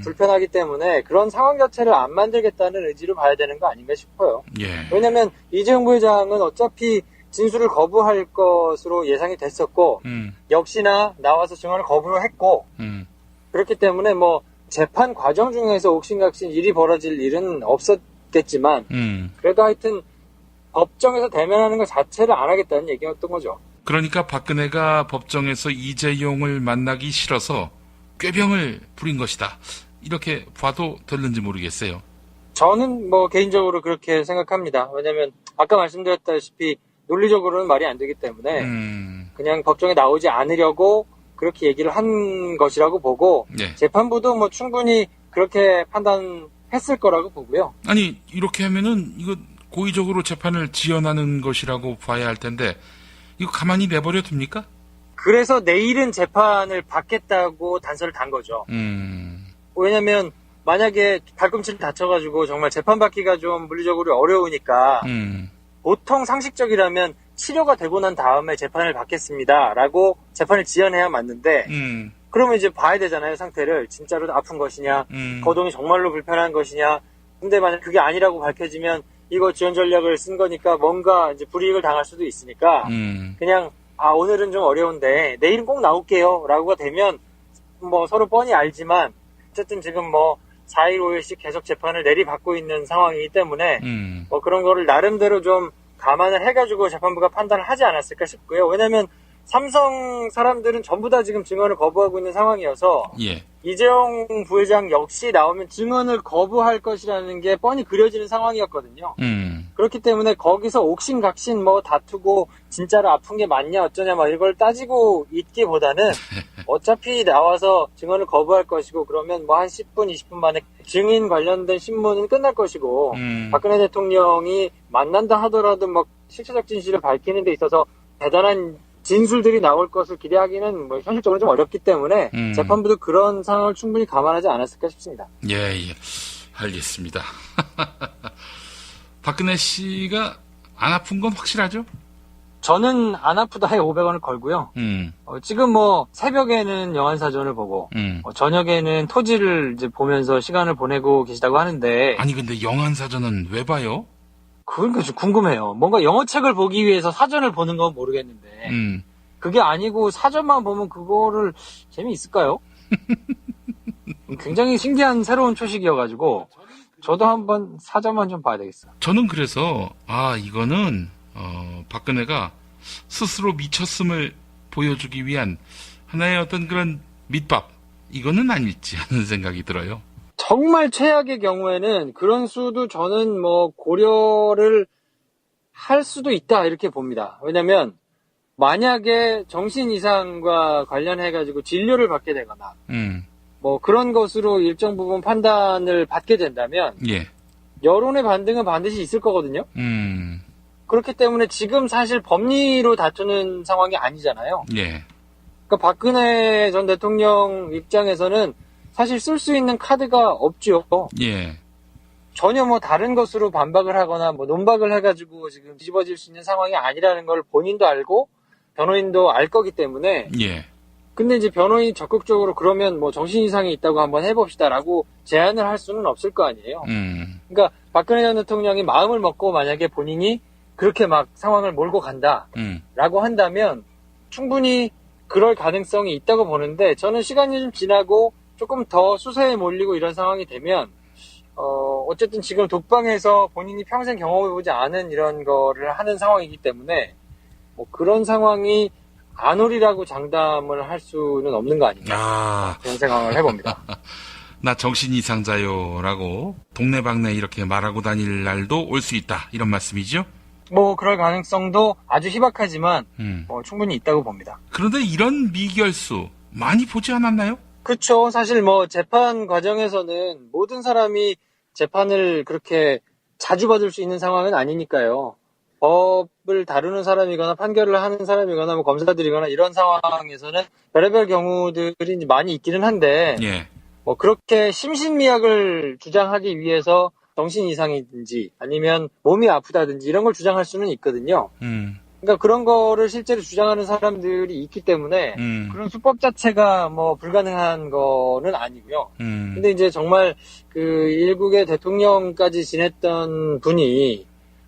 불편하기 때문에 그런 상황 자체를 안 만들겠다는 의지로 봐야 되는 거 아닌가 싶어요. 예. 왜냐하면 이재용 부회장은 어차피 진술을 거부할 것으로 예상이 됐었고 역시나 나와서 증언을 거부를 했고 그렇기 때문에 뭐 재판 과정 중에서 옥신각신 일이 벌어질 일은 없었겠지만 그래도 하여튼 법정에서 대면하는 것 자체를 안 하겠다는 얘기였던 거죠. 그러니까 박근혜가 법정에서 이재용을 만나기 싫어서 꾀병을 부린 것이다. 이렇게 봐도 될는지 모르겠어요. 저는 뭐 개인적으로 그렇게 생각합니다. 왜냐하면 아까 말씀드렸다시피 논리적으로는 말이 안 되기 때문에 그냥 법정에 나오지 않으려고 그렇게 얘기를 한 것이라고 보고 네. 재판부도 뭐 충분히 그렇게 판단했을 거라고 보고요. 아니 이렇게 하면은 이거 고의적으로 재판을 지연하는 것이라고 봐야 할 텐데 이거 가만히 내버려 둡니까? 그래서 내일은 재판을 받겠다고 단서를 단 거죠. 왜냐면 만약에 발꿈치를 다쳐가지고 정말 재판받기가 좀 물리적으로 어려우니까 보통 상식적이라면 치료가 되고 난 다음에 재판을 받겠습니다라고 재판을 지연해야 맞는데 그러면 이제 봐야 되잖아요, 상태를. 진짜로 아픈 것이냐, 거동이 정말로 불편한 것이냐. 근데 만약 그게 아니라고 밝혀지면 이거 지연 전략을 쓴 거니까 뭔가 이제 불이익을 당할 수도 있으니까 그냥 오늘은 좀 어려운데 내일은 꼭 나올게요라고가 되면 뭐 서로 뻔히 알지만 어쨌든 지금 뭐 4일, 5일씩 계속 재판을 내리받고 있는 상황이기 때문에 뭐 그런 거를 나름대로 좀 감안을 해가지고 재판부가 판단을 하지 않았을까 싶고요. 왜냐하면 삼성 사람들은 전부 다 지금 증언을 거부하고 있는 상황이어서 예. 이재용 부회장 역시 나오면 증언을 거부할 것이라는 게 뻔히 그려지는 상황이었거든요. 그렇기 때문에 거기서 옥신각신 뭐 다투고 진짜로 아픈 게 맞냐 어쩌냐 막 이걸 따지고 있기보다는 어차피 나와서 증언을 거부할 것이고 그러면 뭐 한 10분, 20분 만에 증인 관련된 신문은 끝날 것이고 박근혜 대통령이 만난다 하더라도 막 실체적 진실을 밝히는 데 있어서 대단한 진술들이 나올 것을 기대하기는 뭐 현실적으로 좀 어렵기 때문에 재판부도 그런 상황을 충분히 감안하지 않았을까 싶습니다. 예. 알겠습니다. 박근혜 씨가 안 아픈 건 확실하죠? 저는 안 아프다에 500원을 걸고요. 지금 뭐 새벽에는 영안사전을 보고 저녁에는 토지를 이제 보면서 시간을 보내고 계시다고 하는데 아니 근데 영안사전은 왜 봐요? 그러니까 좀 궁금해요. 뭔가 영어책을 보기 위해서 사전을 보는 건 모르겠는데 그게 아니고 사전만 보면 그거를 재미있을까요? 굉장히 신기한 새로운 초식이어가지고 저도 한번 사전만 좀 봐야 되겠어요. 저는 그래서 이거는 박근혜가 스스로 미쳤음을 보여주기 위한 하나의 어떤 그런 밑밥 이거는 아닐지 하는 생각이 들어요. 정말 최악의 경우에는 그런 수도 저는 뭐 고려를 할 수도 있다 이렇게 봅니다. 왜냐면 만약에 정신 이상과 관련해가지고 진료를 받게 되거나 뭐 그런 것으로 일정 부분 판단을 받게 된다면 예. 여론의 반등은 반드시 있을 거거든요. 그렇기 때문에 지금 사실 법리로 다투는 상황이 아니잖아요. 예. 그러니까 박근혜 전 대통령 입장에서는 사실 쓸 수 있는 카드가 없죠. 예. 전혀 뭐 다른 것으로 반박을 하거나 뭐 논박을 해가지고 지금 뒤집어질 수 있는 상황이 아니라는 걸 본인도 알고 변호인도 알 거기 때문에. 예. 근데 이제 변호인이 적극적으로 그러면 뭐 정신 이상이 있다고 한번 해봅시다라고 제안을 할 수는 없을 거 아니에요. 그러니까 박근혜 전 대통령이 마음을 먹고 만약에 본인이 그렇게 막 상황을 몰고 간다라고 한다면 충분히 그럴 가능성이 있다고 보는데 저는 시간이 좀 지나고 조금 더 수사에 몰리고 이런 상황이 되면 어쨌든 지금 독방에서 본인이 평생 경험해보지 않은 이런 거를 하는 상황이기 때문에 뭐 그런 상황이 안 오리라고 장담을 할 수는 없는 거 아닌가 그런 생각을 해봅니다. 나 정신 이상자요라고 동네방네 이렇게 말하고 다닐 날도 올 수 있다 이런 말씀이죠? 뭐 그럴 가능성도 아주 희박하지만 충분히 있다고 봅니다. 그런데 이런 미결수 많이 보지 않았나요? 그렇죠. 사실 뭐 재판 과정에서는 모든 사람이 재판을 그렇게 자주 받을 수 있는 상황은 아니니까요. 법을 다루는 사람이거나 판결을 하는 사람이거나 뭐 검사들이거나 이런 상황에서는 별의별 경우들이 많이 있기는 한데 예. 뭐 그렇게 심신미약을 주장하기 위해서 정신 이상이든지 아니면 몸이 아프다든지 이런 걸 주장할 수는 있거든요. 그러니까 그런 거를 실제로 주장하는 사람들이 있기 때문에 그런 수법 자체가 뭐 불가능한 거는 아니고요. 근데 이제 정말 그 일국의 대통령까지 지냈던 분이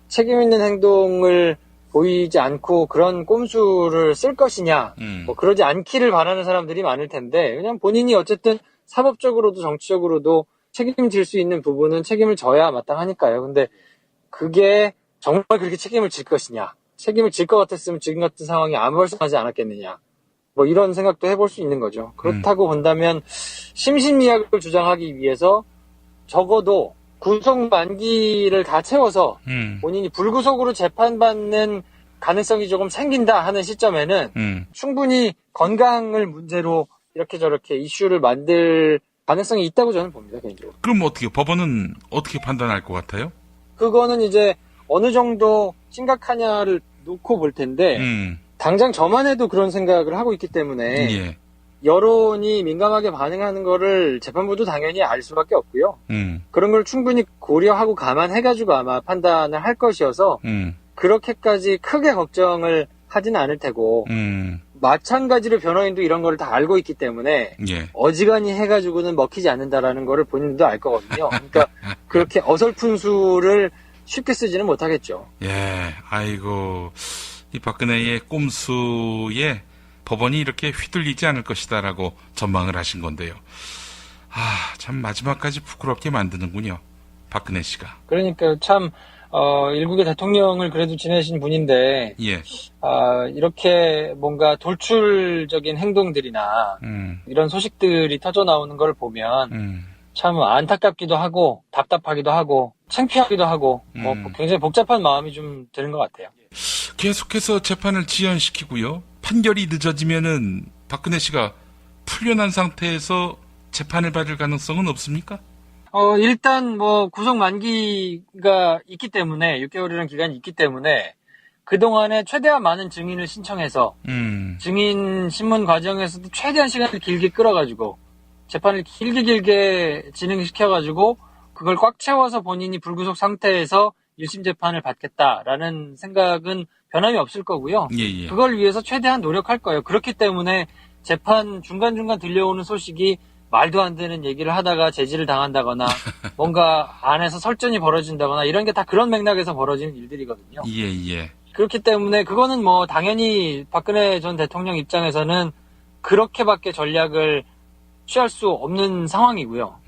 책임 있는 행동을 보이지 않고 그런 꼼수를 쓸 것이냐, 뭐 그러지 않기를 바라는 사람들이 많을 텐데, 왜냐면 본인이 어쨌든 사법적으로도 정치적으로도 책임질 수 있는 부분은 책임을 져야 마땅하니까요. 근데 그게 정말 그렇게 책임을 질 것이냐, 책임을 질 것 같았으면 지금 같은 상황이 아무 발생하지 않았겠느냐, 뭐 이런 생각도 해볼 수 있는 거죠. 그렇다고 본다면 심신미약을 주장하기 위해서 적어도 구속 만기를 다 채워서 본인이 불구속으로 재판받는 가능성이 조금 생긴다 하는 시점에는 충분히 건강을 문제로 이렇게 저렇게 이슈를 만들 가능성이 있다고 저는 봅니다, 개인적으로. 그럼 어떻게 법원은 어떻게 판단할 것 같아요? 그거는 이제 어느 정도 심각하냐를 놓고 볼 텐데 당장 저만 해도 그런 생각을 하고 있기 때문에 예. 여론이 민감하게 반응하는 거를 재판부도 당연히 알 수밖에 없고요. 그런 걸 충분히 고려하고 감안해가지고 아마 판단을 할 것이어서 그렇게까지 크게 걱정을 하지는 않을 테고 마찬가지로 변호인도 이런 거를 다 알고 있기 때문에 예. 어지간히 해가지고는 먹히지 않는다라는 거를 본인도 알 거거든요. 그러니까 그렇게 어설픈 수를 쉽게 쓰지는 못하겠죠. 예, 아이고, 이 박근혜의 꼼수에 법원이 이렇게 휘둘리지 않을 것이다라고 전망을 하신 건데요. 아, 참 마지막까지 부끄럽게 만드는군요. 박근혜 씨가. 그러니까 참 일국의 대통령을 그래도 지내신 분인데 예. 이렇게 뭔가 돌출적인 행동들이나 이런 소식들이 터져 나오는 걸 보면 참 안타깝기도 하고 답답하기도 하고 창피하기도 하고 뭐 굉장히 복잡한 마음이 좀 드는 것 같아요. 계속해서 재판을 지연시키고요. 판결이 늦어지면은 박근혜 씨가 풀려난 상태에서 재판을 받을 가능성은 없습니까? 일단 뭐 구속 만기가 있기 때문에 6개월이라는 기간이 있기 때문에 그동안에 최대한 많은 증인을 신청해서 증인 신문 과정에서도 최대한 시간을 길게 끌어가지고 재판을 길게 진행시켜가지고 그걸 꽉 채워서 본인이 불구속 상태에서 1심 재판을 받겠다라는 생각은 변함이 없을 거고요. 예. 그걸 위해서 최대한 노력할 거예요. 그렇기 때문에 재판 중간중간 들려오는 소식이 말도 안 되는 얘기를 하다가 제지를 당한다거나 뭔가 안에서 설전이 벌어진다거나 이런 게 다 그런 맥락에서 벌어지는 일들이거든요. 예. 그렇기 때문에 그거는 뭐 당연히 박근혜 전 대통령 입장에서는 그렇게밖에 전략을 취할 수 없는 상황이고요.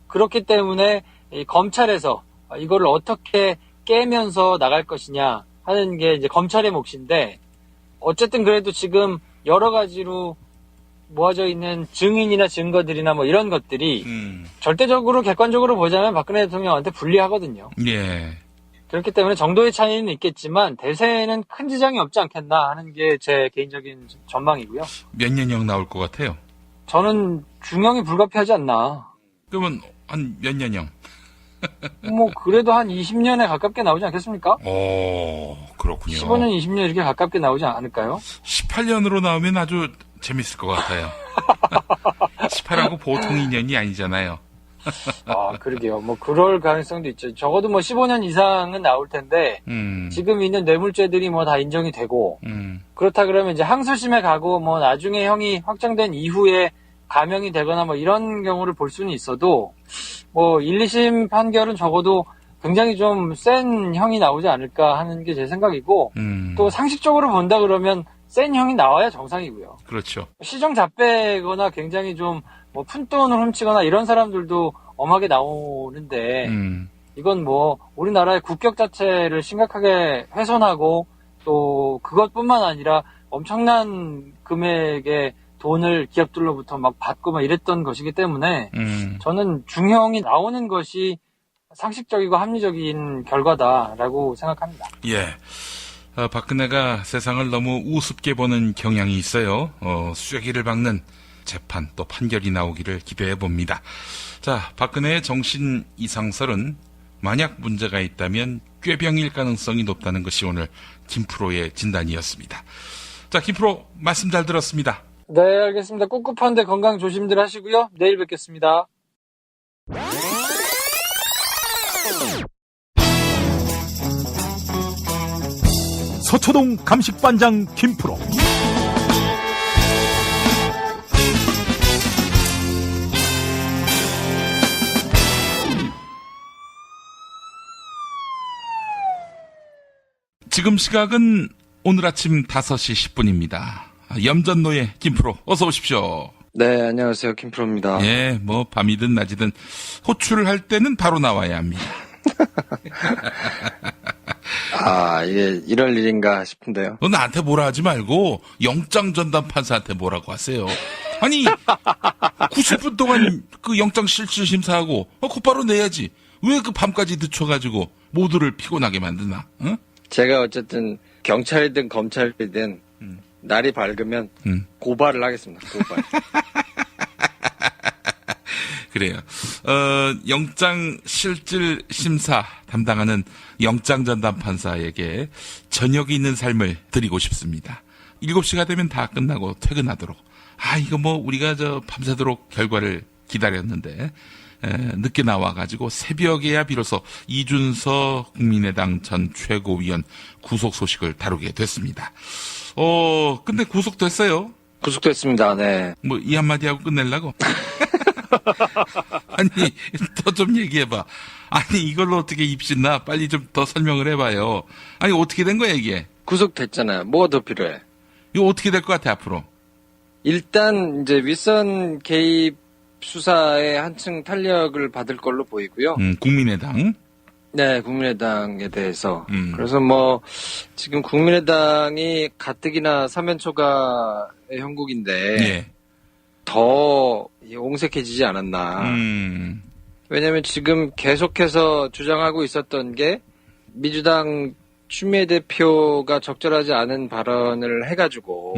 그렇기 때문에 이 검찰에서 이거를 어떻게 깨면서 나갈 것이냐 하는 게 이제 검찰의 몫인데 어쨌든 그래도 지금 여러 가지로 모아져 있는 증인이나 증거들이나 뭐 이런 것들이 절대적으로 객관적으로 보자면 박근혜 대통령한테 불리하거든요. 예. 그렇기 때문에 정도의 차이는 있겠지만 대세에는 큰 지장이 없지 않겠나 하는 게 제 개인적인 전망이고요. 몇 년형 나올 것 같아요? 저는 중형이 불가피하지 않나. 그러면 한 몇 년형? 뭐 그래도 한 20년에 가깝게 나오지 않겠습니까? 오, 그렇군요. 15년, 20년 이렇게 가깝게 나오지 않을까요? 18년으로 나오면 아주 재밌을 것 같아요. 18하고 보통 인연이 아니잖아요. 그러게요. 뭐 그럴 가능성도 있죠. 적어도 뭐 15년 이상은 나올 텐데 지금 있는 뇌물죄들이 뭐 다 인정이 되고 그렇다 그러면 이제 항소심에 가고 뭐 나중에 형이 확정된 이후에 감형이 되거나 뭐 이런 경우를 볼 수는 있어도 뭐 1, 2심 판결은 적어도 굉장히 좀 센 형이 나오지 않을까 하는 게 제 생각이고 또 상식적으로 본다 그러면 센 형이 나와야 정상이고요. 그렇죠. 시정잡배거나 굉장히 좀 뭐 푼돈을 훔치거나 이런 사람들도 엄하게 나오는데 이건 뭐 우리나라의 국격 자체를 심각하게 훼손하고 또 그것뿐만 아니라 엄청난 금액의 돈을 기업들로부터 막 받고 막 이랬던 것이기 때문에 저는 중형이 나오는 것이 상식적이고 합리적인 결과다라고 생각합니다. 예. 박근혜가 세상을 너무 우습게 보는 경향이 있어요. 쐐기를 박는 재판 또 판결이 나오기를 기대해 봅니다. 자, 박근혜의 정신 이상설은 만약 문제가 있다면 꾀병일 가능성이 높다는 것이 오늘 김프로의 진단이었습니다. 자, 김프로 말씀 잘 들었습니다. 네, 알겠습니다. 꿉꿉한데 건강 조심들 하시고요. 내일 뵙겠습니다. 서초동 감식반장 김프로. 지금 시각은 오늘 아침 5시 10분입니다. 염전노예 김프로 어서 오십시오. 네, 안녕하세요. 김프로입니다. 예, 뭐 밤이든 낮이든 호출을 할 때는 바로 나와야 합니다. 이게 이럴 일인가 싶은데요. 너 나한테 뭐라 하지 말고 영장 전담 판사한테 뭐라고 하세요. 아니 90분 동안 그 영장 실질 심사하고 곧바로 내야지. 왜 그 밤까지 늦춰가지고 모두를 피곤하게 만드나? 응? 제가 어쨌든 경찰이든 검찰이든 날이 밝으면 고발을 하겠습니다. 고발. 그래요. 영장 실질 심사 담당하는 영장 전담 판사에게 저녁이 있는 삶을 드리고 싶습니다. 7시가 되면 다 끝나고 퇴근하도록. 이거 뭐 우리가 밤새도록 결과를 기다렸는데 늦게 나와가지고 새벽에야 비로소 이준서 국민의당 전 최고위원 구속 소식을 다루게 됐습니다. 근데 구속됐어요? 구속됐습니다. 네. 뭐 이 한마디 하고 끝내려고? 아니 더 좀 얘기해봐. 아니 이걸로 어떻게 입신나? 빨리 좀 더 설명을 해봐요. 아니 어떻게 된 거야 이게? 구속됐잖아요. 뭐가 더 필요해? 이거 어떻게 될 것 같아 앞으로? 일단 이제 윗선 개입 수사에 한층 탄력을 받을 걸로 보이고요. 국민의당. 네, 국민의당에 대해서. 그래서 뭐 지금 국민의당이 가뜩이나 사면초가의 형국인데 예. 더 옹색해지지 않았나. 왜냐하면 지금 계속해서 주장하고 있었던 게 민주당 추미애 대표가 적절하지 않은 발언을 해가지고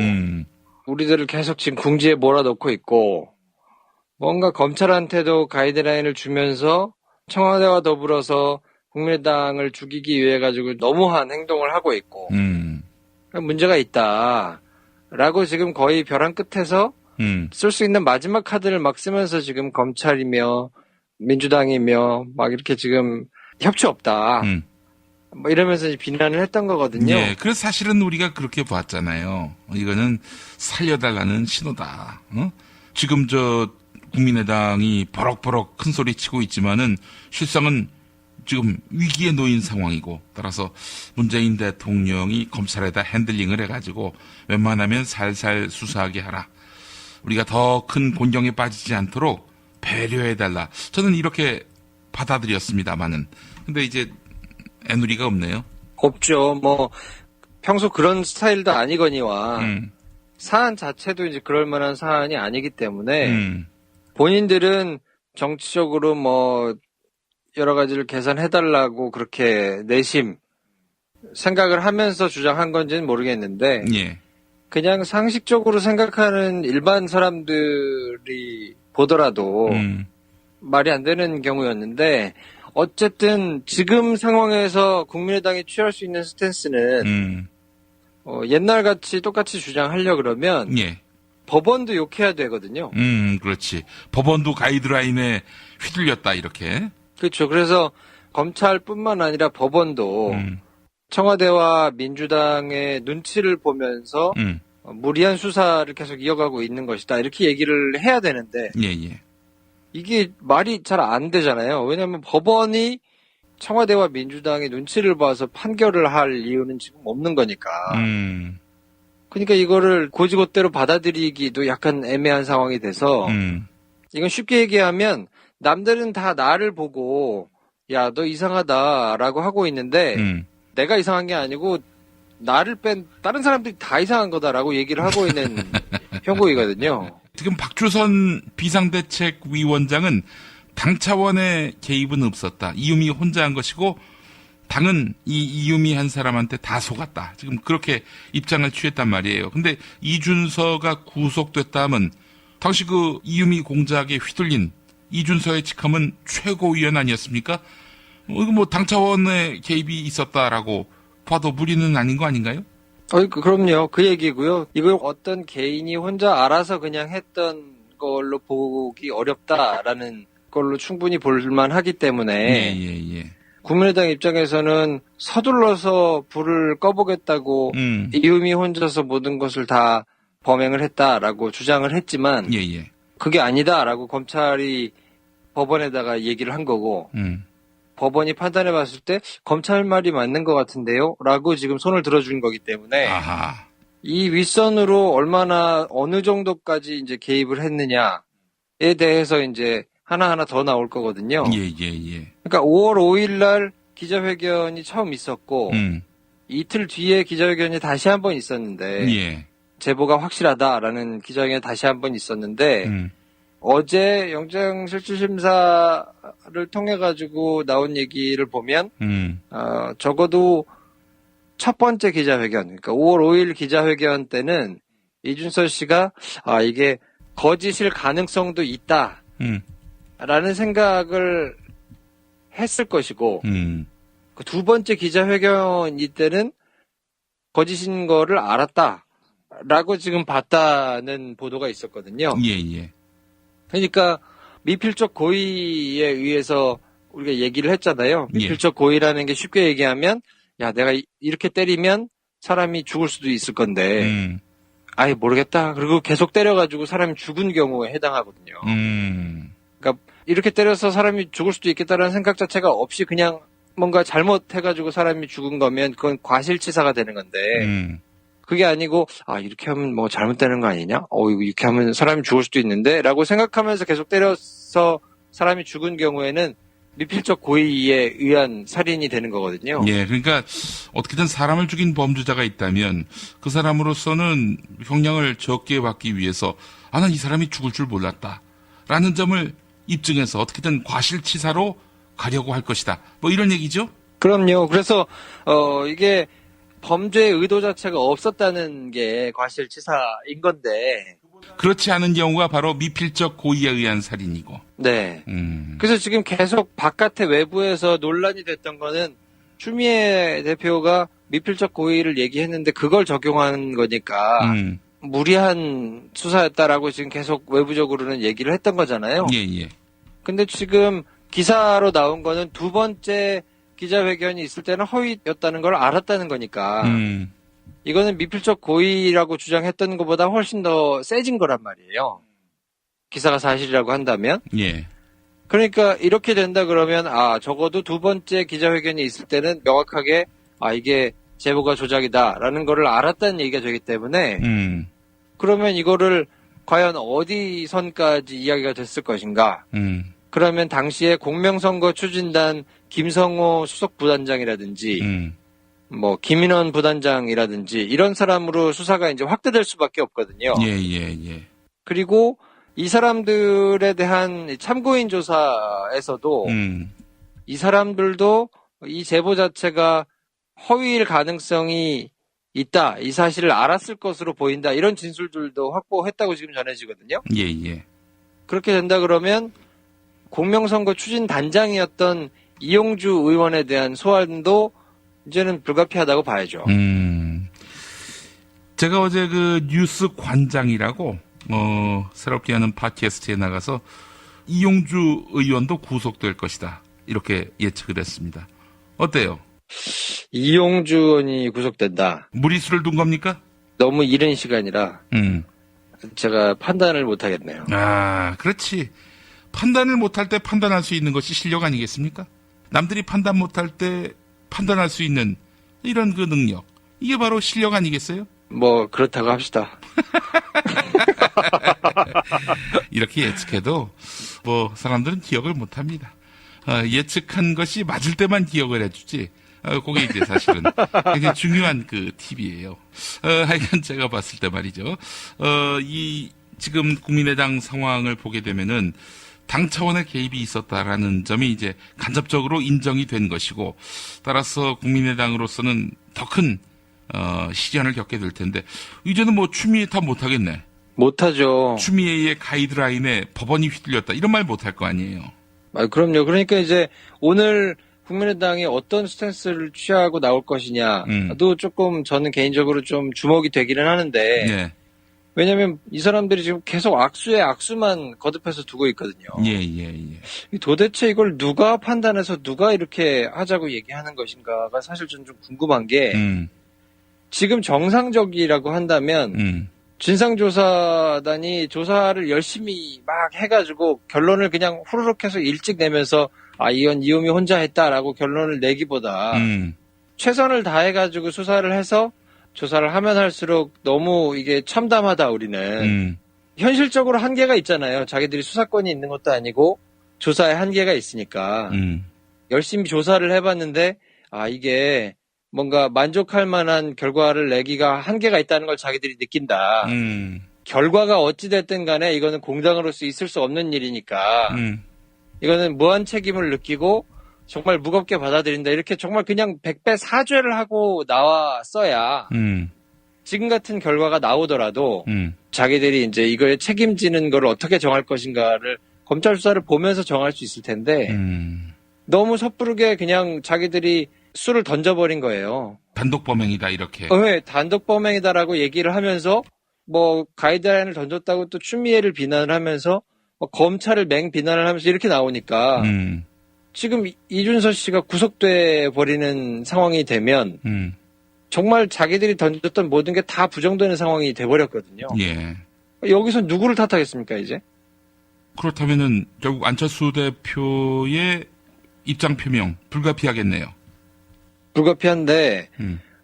우리들을 계속 지금 궁지에 몰아넣고 있고 뭔가 검찰한테도 가이드라인을 주면서 청와대와 더불어서 국민의당을 죽이기 위해 가지고 너무한 행동을 하고 있고 문제가 있다라고 지금 거의 벼랑 끝에서 쓸 수 있는 마지막 카드를 막 쓰면서 지금 검찰이며 민주당이며 막 이렇게 지금 협치 없다. 뭐 이러면서 비난을 했던 거거든요. 예, 그래서 사실은 우리가 그렇게 봤잖아요. 이거는 살려달라는 신호다. 지금 국민의당이 버럭버럭 큰 소리 치고 있지만은 실상은 지금 위기에 놓인 상황이고 따라서 문재인 대통령이 검찰에다 핸들링을 해가지고 웬만하면 살살 수사하게 하라. 우리가 더 큰 곤경에 빠지지 않도록 배려해달라. 저는 이렇게 받아들였습니다만은. 근데 이제 애누리가 없네요. 없죠. 뭐 평소 그런 스타일도 아니거니와 사안 자체도 이제 그럴 만한 사안이 아니기 때문에 본인들은 정치적으로 뭐 여러 가지를 개선해달라고 그렇게 내심 생각을 하면서 주장한 건지는 모르겠는데 예. 그냥 상식적으로 생각하는 일반 사람들이 보더라도 말이 안 되는 경우였는데 어쨌든 지금 상황에서 국민의당이 취할 수 있는 스탠스는 옛날같이 똑같이 주장하려 그러면 예. 법원도 욕해야 되거든요. 그렇지. 법원도 가이드라인에 휘둘렸다 이렇게. 그렇죠. 그래서 검찰뿐만 아니라 법원도 청와대와 민주당의 눈치를 보면서 무리한 수사를 계속 이어가고 있는 것이다. 이렇게 얘기를 해야 되는데 예. 이게 말이 잘 안 되잖아요. 왜냐하면 법원이 청와대와 민주당의 눈치를 봐서 판결을 할 이유는 지금 없는 거니까. 그러니까 이거를 고지고대로 받아들이기도 약간 애매한 상황이 돼서 이건 쉽게 얘기하면 남들은 다 나를 보고 야, 너 이상하다라고 하고 있는데 내가 이상한 게 아니고 나를 뺀 다른 사람들이 다 이상한 거다라고 얘기를 하고 있는 형국이거든요. 지금 박주선 비상대책위원장은 당 차원의 개입은 없었다. 이유미 혼자 한 것이고 당은 이유미 한 사람한테 다 속았다. 지금 그렇게 입장을 취했단 말이에요. 근데 이준서가 구속됐다 하면 당시 그 이유미 공작에 휘둘린 이준서의 직함은 최고위원 아니었습니까? 이거 뭐 당 차원의 개입이 있었다라고 봐도 무리는 아닌 거 아닌가요? 그럼요. 그 얘기고요. 이걸 어떤 개인이 혼자 알아서 그냥 했던 걸로 보기 어렵다라는 걸로 충분히 볼만하기 때문에 예. 국민의당 입장에서는 서둘러서 불을 꺼보겠다고 이유미 혼자서 모든 것을 다 범행을 했다라고 주장을 했지만 예. 그게 아니다라고 검찰이 법원에다가 얘기를 한 거고 법원이 판단해 봤을 때 검찰 말이 맞는 것 같은데요? 라고 지금 손을 들어준 거기 때문에 아하. 이 윗선으로 얼마나 어느 정도까지 이제 개입을 했느냐에 대해서 이제 하나하나 더 나올 거거든요. 예. 그러니까 5월 5일 날 기자회견이 처음 있었고 이틀 뒤에 기자회견이 다시 한 번 있었는데 예. 제보가 확실하다라는 기자회견이 다시 한 번 있었는데 어제 영장실질심사를 통해 가지고 나온 얘기를 보면 적어도 첫 번째 기자회견, 그러니까 5월 5일 기자회견 때는 이준서 씨가 이게 거짓일 가능성도 있다라는 생각을 했을 것이고 그 두 번째 기자회견 이때는 거짓인 거를 알았다라고 지금 봤다는 보도가 있었거든요. 예. 그러니까 미필적 고의에 의해서 우리가 얘기를 했잖아요. 미필적 고의라는 게 쉽게 얘기하면 야, 내가 이렇게 때리면 사람이 죽을 수도 있을 건데 아예 모르겠다. 그리고 계속 때려가지고 사람이 죽은 경우에 해당하거든요. 그러니까 이렇게 때려서 사람이 죽을 수도 있겠다라는 생각 자체가 없이 그냥 뭔가 잘못해가지고 사람이 죽은 거면 그건 과실치사가 되는 건데 그게 아니고 이렇게 하면 뭐 잘못되는 거 아니냐? 이렇게 하면 사람이 죽을 수도 있는데 라고 생각하면서 계속 때려서 사람이 죽은 경우에는 미필적 고의에 의한 살인이 되는 거거든요. 예, 그러니까 어떻게든 사람을 죽인 범죄자가 있다면 그 사람으로서는 형량을 적게 받기 위해서 난 이 사람이 죽을 줄 몰랐다 라는 점을 입증해서 어떻게든 과실치사로 가려고 할 것이다. 뭐 이런 얘기죠? 그럼요. 그래서 이게 범죄의 의도 자체가 없었다는 게 과실치사인 건데 그렇지 않은 경우가 바로 미필적 고의에 의한 살인이고. 네. 그래서 지금 계속 바깥에 외부에서 논란이 됐던 거는 추미애 대표가 미필적 고의를 얘기했는데 그걸 적용한 거니까 무리한 수사였다라고 지금 계속 외부적으로는 얘기를 했던 거잖아요. 예, 예. 근데 지금 기사로 나온 거는 두 번째 기자회견이 있을 때는 허위였다는 걸 알았다는 거니까 이거는 미필적 고의라고 주장했던 것보다 훨씬 더 세진 거란 말이에요. 기사가 사실이라고 한다면. 예. 그러니까 이렇게 된다 그러면 적어도 두 번째 기자회견이 있을 때는 명확하게 이게 제보가 조작이다라는 거를 알았다는 얘기가 되기 때문에 그러면 이거를 과연 어디 선까지 이야기가 됐을 것인가. 그러면 당시에 공명선거 추진단 김성호 수석 부단장이라든지 뭐 김인원 부단장이라든지 이런 사람으로 수사가 이제 확대될 수밖에 없거든요. 예, 예, 예. 그리고 이 사람들에 대한 참고인 조사에서도 이 사람들도 이 제보 자체가 허위일 가능성이 있다. 이 사실을 알았을 것으로 보인다. 이런 진술들도 확보했다고 지금 전해지거든요. 예, 예. 그렇게 된다 그러면 공명선거 추진단장이었던 이용주 의원에 대한 소환도 이제는 불가피하다고 봐야죠. 제가 어제 그 뉴스 관장이라고 새롭게 하는 팟캐스트에 나가서 이용주 의원도 구속될 것이다. 이렇게 예측을 했습니다. 어때요? 이용주 의원이 구속된다. 무리수를 둔 겁니까? 너무 이른 시간이라 제가 판단을 못하겠네요. 그렇지. 판단을 못할 때 판단할 수 있는 것이 실력 아니겠습니까? 남들이 판단 못할 때 판단할 수 있는 이런 그 능력. 이게 바로 실력 아니겠어요? 뭐 그렇다고 합시다. 이렇게 예측해도 뭐 사람들은 기억을 못합니다. 예측한 것이 맞을 때만 기억을 해주지. 그게 이제 사실은 굉장히 중요한 그 팁이에요. 하여간 제가 봤을 때 말이죠. 이 지금 국민의당 상황을 보게 되면은 당 차원의 개입이 있었다라는 점이 이제 간접적으로 인정이 된 것이고, 따라서 국민의당으로서는 더 큰 시련을 겪게 될 텐데, 이제는 뭐 추미애 탓 못하겠네. 못하죠. 추미애의 가이드라인에 법원이 휘둘렸다 이런 말 못할 거 아니에요. 그럼요. 그러니까 이제 오늘 국민의당이 어떤 스탠스를 취하고 나올 것이냐도 조금 저는 개인적으로 좀 주목이 되기는 하는데, 네. 왜냐면 이 사람들이 지금 계속 악수에 악수만 거듭해서 두고 있거든요. 예. 도대체 이걸 누가 판단해서 누가 이렇게 하자고 얘기하는 것인가가 사실 좀 궁금한 게 지금 정상적이라고 한다면 진상조사단이 조사를 열심히 막 해가지고 결론을 그냥 후루룩 해서 일찍 내면서 이건 이용이 혼자 했다라고 결론을 내기보다 최선을 다해가지고 수사를 해서 조사를 하면 할수록 너무 이게 참담하다 우리는. 현실적으로 한계가 있잖아요. 자기들이 수사권이 있는 것도 아니고 조사에 한계가 있으니까. 열심히 조사를 해봤는데 이게 뭔가 만족할 만한 결과를 내기가 한계가 있다는 걸 자기들이 느낀다. 결과가 어찌됐든 간에 이거는 공당으로서 있을 수 없는 일이니까 이거는 무한 책임을 느끼고 정말 무겁게 받아들인다. 이렇게 정말 그냥 백배사죄를 하고 나왔어야 지금 같은 결과가 나오더라도 자기들이 이제 이거에 책임지는 걸 어떻게 정할 것인가를 검찰 수사를 보면서 정할 수 있을 텐데 너무 섣부르게 그냥 자기들이 수를 던져버린 거예요. 단독 범행이다 이렇게. 네, 단독 범행이다라고 얘기를 하면서 뭐 가이드라인을 던졌다고 또 추미애를 비난을 하면서 검찰을 맹비난을 하면서 이렇게 나오니까 지금 이준서 씨가 구속돼 버리는 상황이 되면 정말 자기들이 던졌던 모든 게 다 부정되는 상황이 돼버렸거든요. 예. 여기서 누구를 탓하겠습니까, 이제? 그렇다면은 결국 안철수 대표의 입장 표명 불가피하겠네요. 불가피한데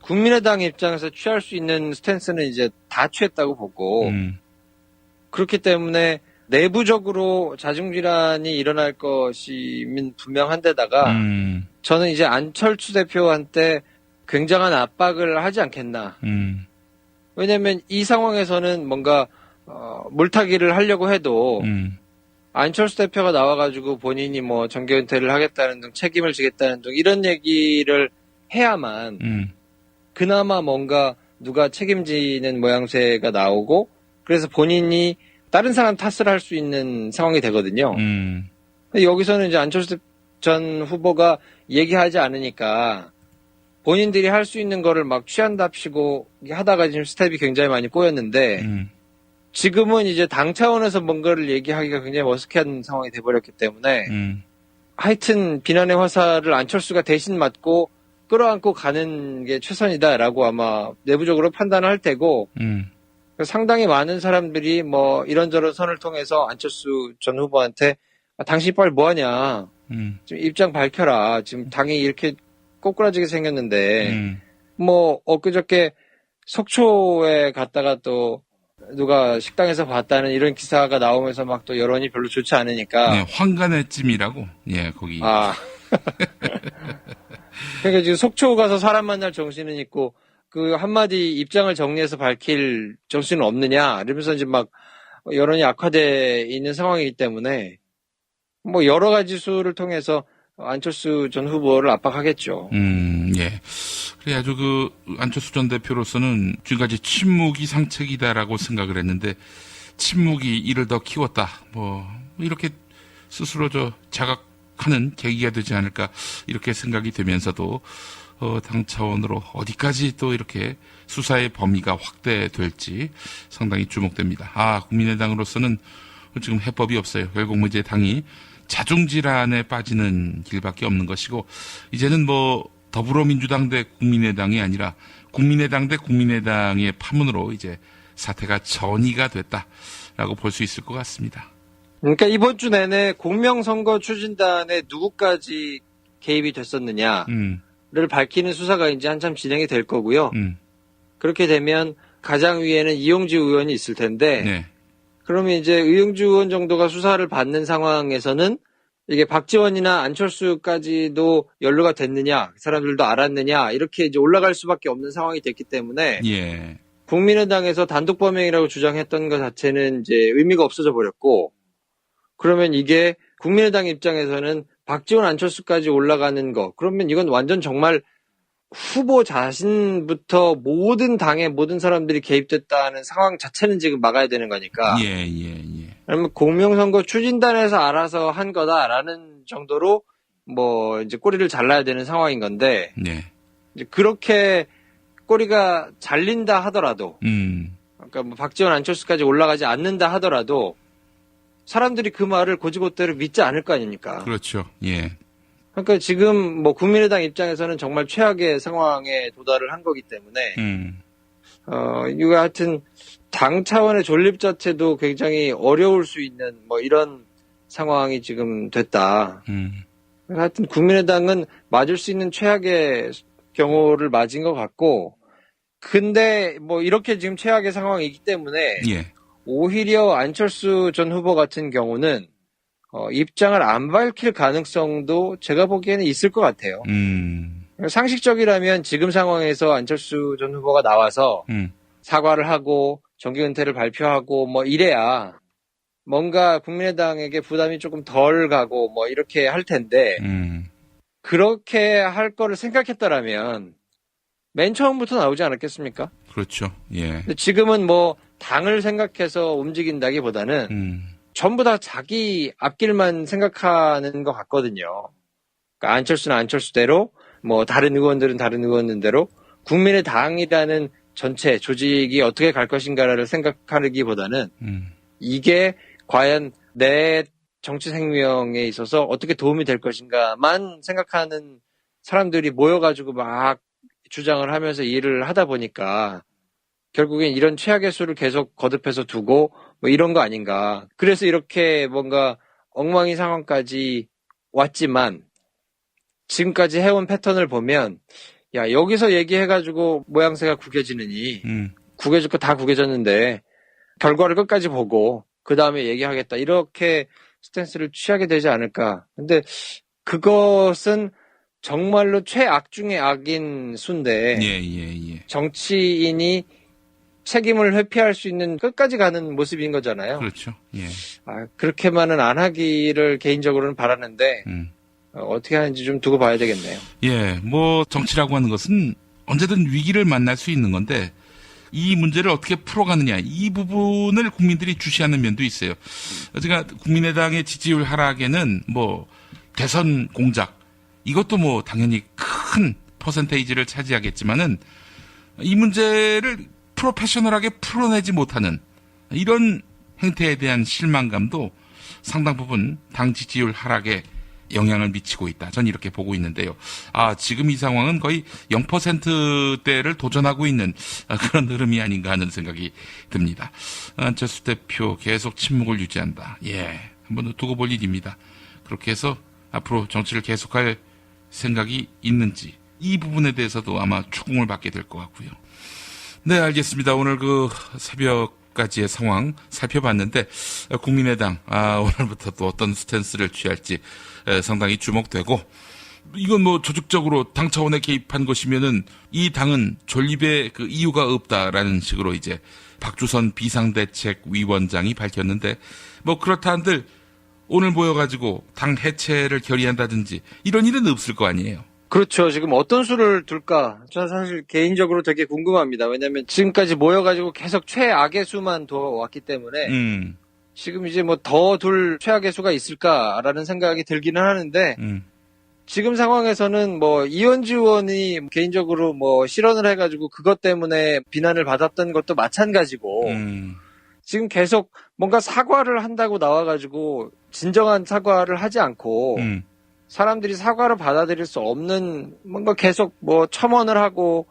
국민의당 입장에서 취할 수 있는 스탠스는 이제 다 취했다고 보고 그렇기 때문에 내부적으로 자중질환이 일어날 것이면 분명한데다가 저는 이제 안철수 대표한테 굉장한 압박을 하지 않겠나. 왜냐하면 이 상황에서는 뭔가 물타기를 하려고 해도 안철수 대표가 나와가지고 본인이 뭐 정계 은퇴를 하겠다는 등 책임을 지겠다는 등 이런 얘기를 해야만 그나마 뭔가 누가 책임지는 모양새가 나오고 그래서 본인이 다른 사람 탓을 할 수 있는 상황이 되거든요. 근데 여기서는 이제 안철수 전 후보가 얘기하지 않으니까 본인들이 할 수 있는 거를 막 취한답시고 하다가 지금 스텝이 굉장히 많이 꼬였는데 지금은 이제 당 차원에서 뭔가를 얘기하기가 굉장히 어색한 상황이 돼버렸기 때문에 하여튼 비난의 화살을 안철수가 대신 맞고 끌어안고 가는 게 최선이다라고 아마 내부적으로 판단을 할 테고 상당히 많은 사람들이 뭐 이런저런 선을 통해서 안철수 전 후보한테 당신 빨리 뭐하냐 지금 입장 밝혀라 지금 당이 이렇게 꼬꾸라지게 생겼는데 뭐 엊그저께 속초에 갔다가 또 누가 식당에서 봤다는 이런 기사가 나오면서 막 또 여론이 별로 좋지 않으니까. 네, 황간의 찜이라고. 예, 거기. 아. 그러니까 지금 속초 가서 사람 만날 정신은 있고 그 한마디 입장을 정리해서 밝힐 정신은 없느냐 이러면서 이제 막 여론이 악화돼 있는 상황이기 때문에 뭐 여러 가지 수를 통해서 안철수 전 후보를 압박하겠죠. 예. 그래가지고 그 안철수 전 대표로서는 지금까지 침묵이 상책이다라고 생각을 했는데 침묵이 이를 더 키웠다. 뭐 이렇게 스스로 자각하는 계기가 되지 않을까 이렇게 생각이 되면서도 당 차원으로 어디까지 또 이렇게 수사의 범위가 확대될지 상당히 주목됩니다. 국민의당으로서는 지금 해법이 없어요. 결국 뭐 이제 당이 자중질환에 빠지는 길밖에 없는 것이고 이제는 뭐 더불어민주당 대 국민의당이 아니라 국민의당 대 국민의당의 파문으로 이제 사태가 전이가 됐다라고 볼 수 있을 것 같습니다. 그러니까 이번 주 내내 공명선거 추진단에 누구까지 개입이 됐었느냐를 밝히는 수사가 이제 한참 진행이 될 거고요. 그렇게 되면 가장 위에는 이용주 의원이 있을 텐데 네. 그러면 이제 이용주 의원 정도가 수사를 받는 상황에서는 이게 박지원이나 안철수까지도 연루가 됐느냐, 그 사람들도 알았느냐, 이렇게 이제 올라갈 수밖에 없는 상황이 됐기 때문에, 예. 국민의당에서 단독 범행이라고 주장했던 것 자체는 이제 의미가 없어져 버렸고, 그러면 이게 국민의당 입장에서는 박지원, 안철수까지 올라가는 거, 그러면 이건 완전 정말 후보 자신부터 모든 당의 모든 사람들이 개입됐다는 상황 자체는 지금 막아야 되는 거니까. 예. 그러면 공명선거 추진단에서 알아서 한 거다라는 정도로 뭐 이제 꼬리를 잘라야 되는 상황인 건데. 네. 이제 그렇게 꼬리가 잘린다 하더라도. 그러니까 뭐 박지원, 안철수까지 올라가지 않는다 하더라도 사람들이 그 말을 고지고대로 믿지 않을 거 아닙니까? 그렇죠. 예. 그러니까 지금 뭐 국민의당 입장에서는 정말 최악의 상황에 도달을 한 거기 때문에 이거 하여튼 당 차원의 존립 자체도 굉장히 어려울 수 있는 뭐 이런 상황이 지금 됐다. 하여튼 국민의당은 맞을 수 있는 최악의 경우를 맞은 것 같고 근데 뭐 이렇게 지금 최악의 상황이기 때문에 예. 오히려 안철수 전 후보 같은 경우는 입장을 안 밝힐 가능성도 제가 보기에는 있을 것 같아요. 상식적이라면 지금 상황에서 안철수 전 후보가 나와서 사과를 하고 정계 은퇴를 발표하고 뭐 이래야 뭔가 국민의당에게 부담이 조금 덜 가고 뭐 이렇게 할 텐데 그렇게 할 거를 생각했더라면 맨 처음부터 나오지 않았겠습니까? 그렇죠. 예. 근데 지금은 뭐 당을 생각해서 움직인다기보다는 전부 다 자기 앞길만 생각하는 것 같거든요. 그러니까 안철수는 안철수대로, 뭐 다른 의원들은 다른 의원들대로 국민의당이라는 전체 조직이 어떻게 갈 것인가를 생각하기보다는 이게 과연 내 정치 생명에 있어서 어떻게 도움이 될 것인가만 생각하는 사람들이 모여가지고 막 주장을 하면서 일을 하다 보니까 결국엔 이런 최악의 수를 계속 거듭해서 두고 뭐 이런 거 아닌가. 그래서 이렇게 뭔가 엉망인 상황까지 왔지만 지금까지 해온 패턴을 보면 야 여기서 얘기해가지고 모양새가 구겨지느니 구겨질 거 다 구겨졌는데 결과를 끝까지 보고 그 다음에 얘기하겠다 이렇게 스탠스를 취하게 되지 않을까. 근데 그것은 정말로 최악 중의 악인 수인데 정치인이 책임을 회피할 수 있는 끝까지 가는 모습인 거잖아요. 그렇죠. 예. 그렇게만은 안 하기를 개인적으로는 바라는데 어떻게 하는지 좀 두고 봐야 되겠네요. 예, 뭐 정치라고 하는 것은 언제든 위기를 만날 수 있는 건데 이 문제를 어떻게 풀어가느냐 이 부분을 국민들이 주시하는 면도 있어요. 제가 국민의당의 지지율 하락에는 뭐 대선 공작 이것도 뭐 당연히 큰 퍼센테이지를 차지하겠지만은 이 문제를 프로페셔널하게 풀어내지 못하는 이런 행태에 대한 실망감도 상당 부분 당 지지율 하락에 영향을 미치고 있다. 전 이렇게 보고 있는데요. 지금 이 상황은 거의 0%대를 도전하고 있는 그런 흐름이 아닌가 하는 생각이 듭니다. 안철수 대표 계속 침묵을 유지한다. 예, 한번 더 두고 볼 일입니다. 그렇게 해서 앞으로 정치를 계속할 생각이 있는지 이 부분에 대해서도 아마 추궁을 받게 될 것 같고요. 네, 알겠습니다. 오늘 그 새벽까지의 상황 살펴봤는데 국민의당 오늘부터 또 어떤 스탠스를 취할지 상당히 주목되고 이건 뭐 조직적으로 당 차원에 개입한 것이면은 이 당은 존립의 그 이유가 없다라는 식으로 이제 박주선 비상대책위원장이 밝혔는데 뭐 그렇다 한들 오늘 모여가지고 당 해체를 결의한다든지 이런 일은 없을 거 아니에요. 그렇죠. 지금 어떤 수를 둘까? 저는 사실 개인적으로 되게 궁금합니다. 왜냐하면 지금까지 모여가지고 계속 최악의 수만 둬왔기 때문에 지금 이제 뭐 더 둘 최악의 수가 있을까라는 생각이 들기는 하는데 지금 상황에서는 뭐 이현주 의원이 개인적으로 뭐 실언을 해가지고 그것 때문에 비난을 받았던 것도 마찬가지고 지금 계속 뭔가 사과를 한다고 나와가지고 진정한 사과를 하지 않고 사람들이 사과를 받아들일 수 없는 뭔가 계속 뭐 첨언을 하고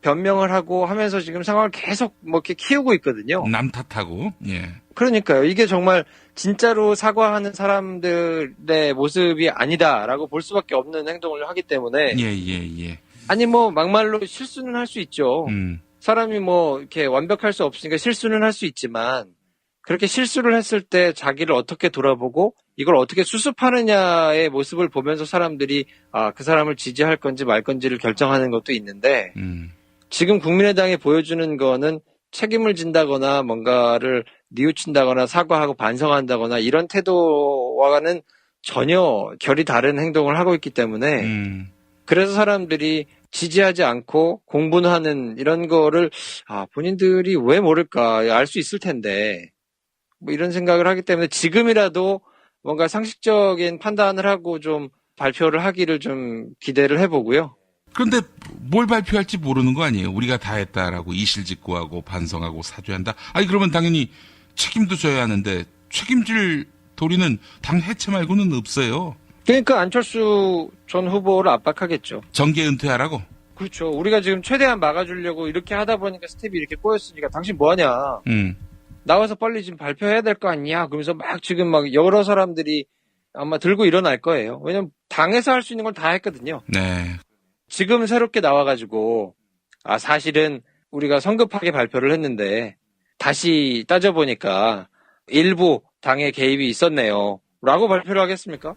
변명을 하고 하면서 지금 상황을 계속 뭐 이렇게 키우고 있거든요. 남 탓하고. 예. 그러니까요. 이게 정말 진짜로 사과하는 사람들의 모습이 아니다라고 볼 수밖에 없는 행동을 하기 때문에. 예. 아니 뭐 막말로 실수는 할 수 있죠. 사람이 뭐 이렇게 완벽할 수 없으니까 실수는 할 수 있지만 그렇게 실수를 했을 때 자기를 어떻게 돌아보고 이걸 어떻게 수습하느냐의 모습을 보면서 사람들이 그 사람을 지지할 건지 말 건지를 결정하는 것도 있는데 지금 국민의당이 보여주는 거는 책임을 진다거나 뭔가를 뉘우친다거나 사과하고 반성한다거나 이런 태도와는 전혀 결이 다른 행동을 하고 있기 때문에 그래서 사람들이 지지하지 않고 공분하는 이런 거를 본인들이 왜 모를까 알 수 있을 텐데 뭐 이런 생각을 하기 때문에 지금이라도 뭔가 상식적인 판단을 하고 좀 발표를 하기를 좀 기대를 해보고요. 그런데 뭘 발표할지 모르는 거 아니에요? 우리가 다 했다라고 이실직고하고 반성하고 사죄한다. 그러면 당연히 책임도 져야 하는데 책임질 도리는 당 해체 말고는 없어요. 그러니까 안철수 전 후보를 압박하겠죠. 정계 은퇴하라고? 그렇죠. 우리가 지금 최대한 막아주려고 이렇게 하다 보니까 스텝이 이렇게 꼬였으니까 당신 뭐하냐. 나와서 빨리 지금 발표해야 될 거 아니냐. 그러면서 막 지금 막 여러 사람들이 아마 들고 일어날 거예요. 왜냐면 당에서 할 수 있는 걸 다 했거든요. 네. 지금 새롭게 나와가지고 사실은 우리가 성급하게 발표를 했는데 다시 따져보니까 일부 당의 개입이 있었네요. 라고 발표를 하겠습니까?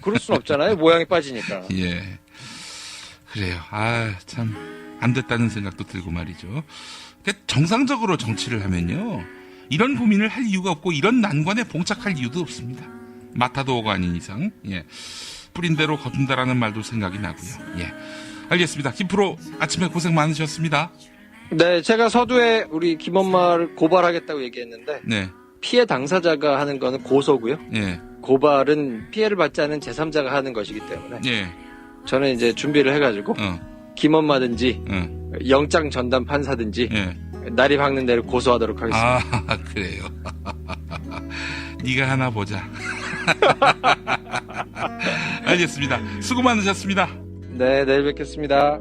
그럴 순 없잖아요. 모양이 빠지니까. 예. 그래요. 참 안 됐다는 생각도 들고 말이죠. 그러니까 정상적으로 정치를 하면요. 이런 고민을 할 이유가 없고 이런 난관에 봉착할 이유도 없습니다. 마타도어가 아닌 이상. 예. 뿌린 대로 거둔다라는 말도 생각이 나고요. 예. 알겠습니다. 김프로 아침에 고생 많으셨습니다. 네, 제가 서두에 우리 김엄마를 고발하겠다고 얘기했는데 네. 피해 당사자가 하는 거는 고소고요. 예. 고발은 피해를 받지 않은 제3자가 하는 것이기 때문에 예. 저는 이제 준비를 해가지고 김엄마든지 영장 전담 판사든지 날이 박는 대로 고소하도록 하겠습니다. 그래요. 네가 하나 보자. 알겠습니다. 수고 많으셨습니다. 네, 내일 뵙겠습니다.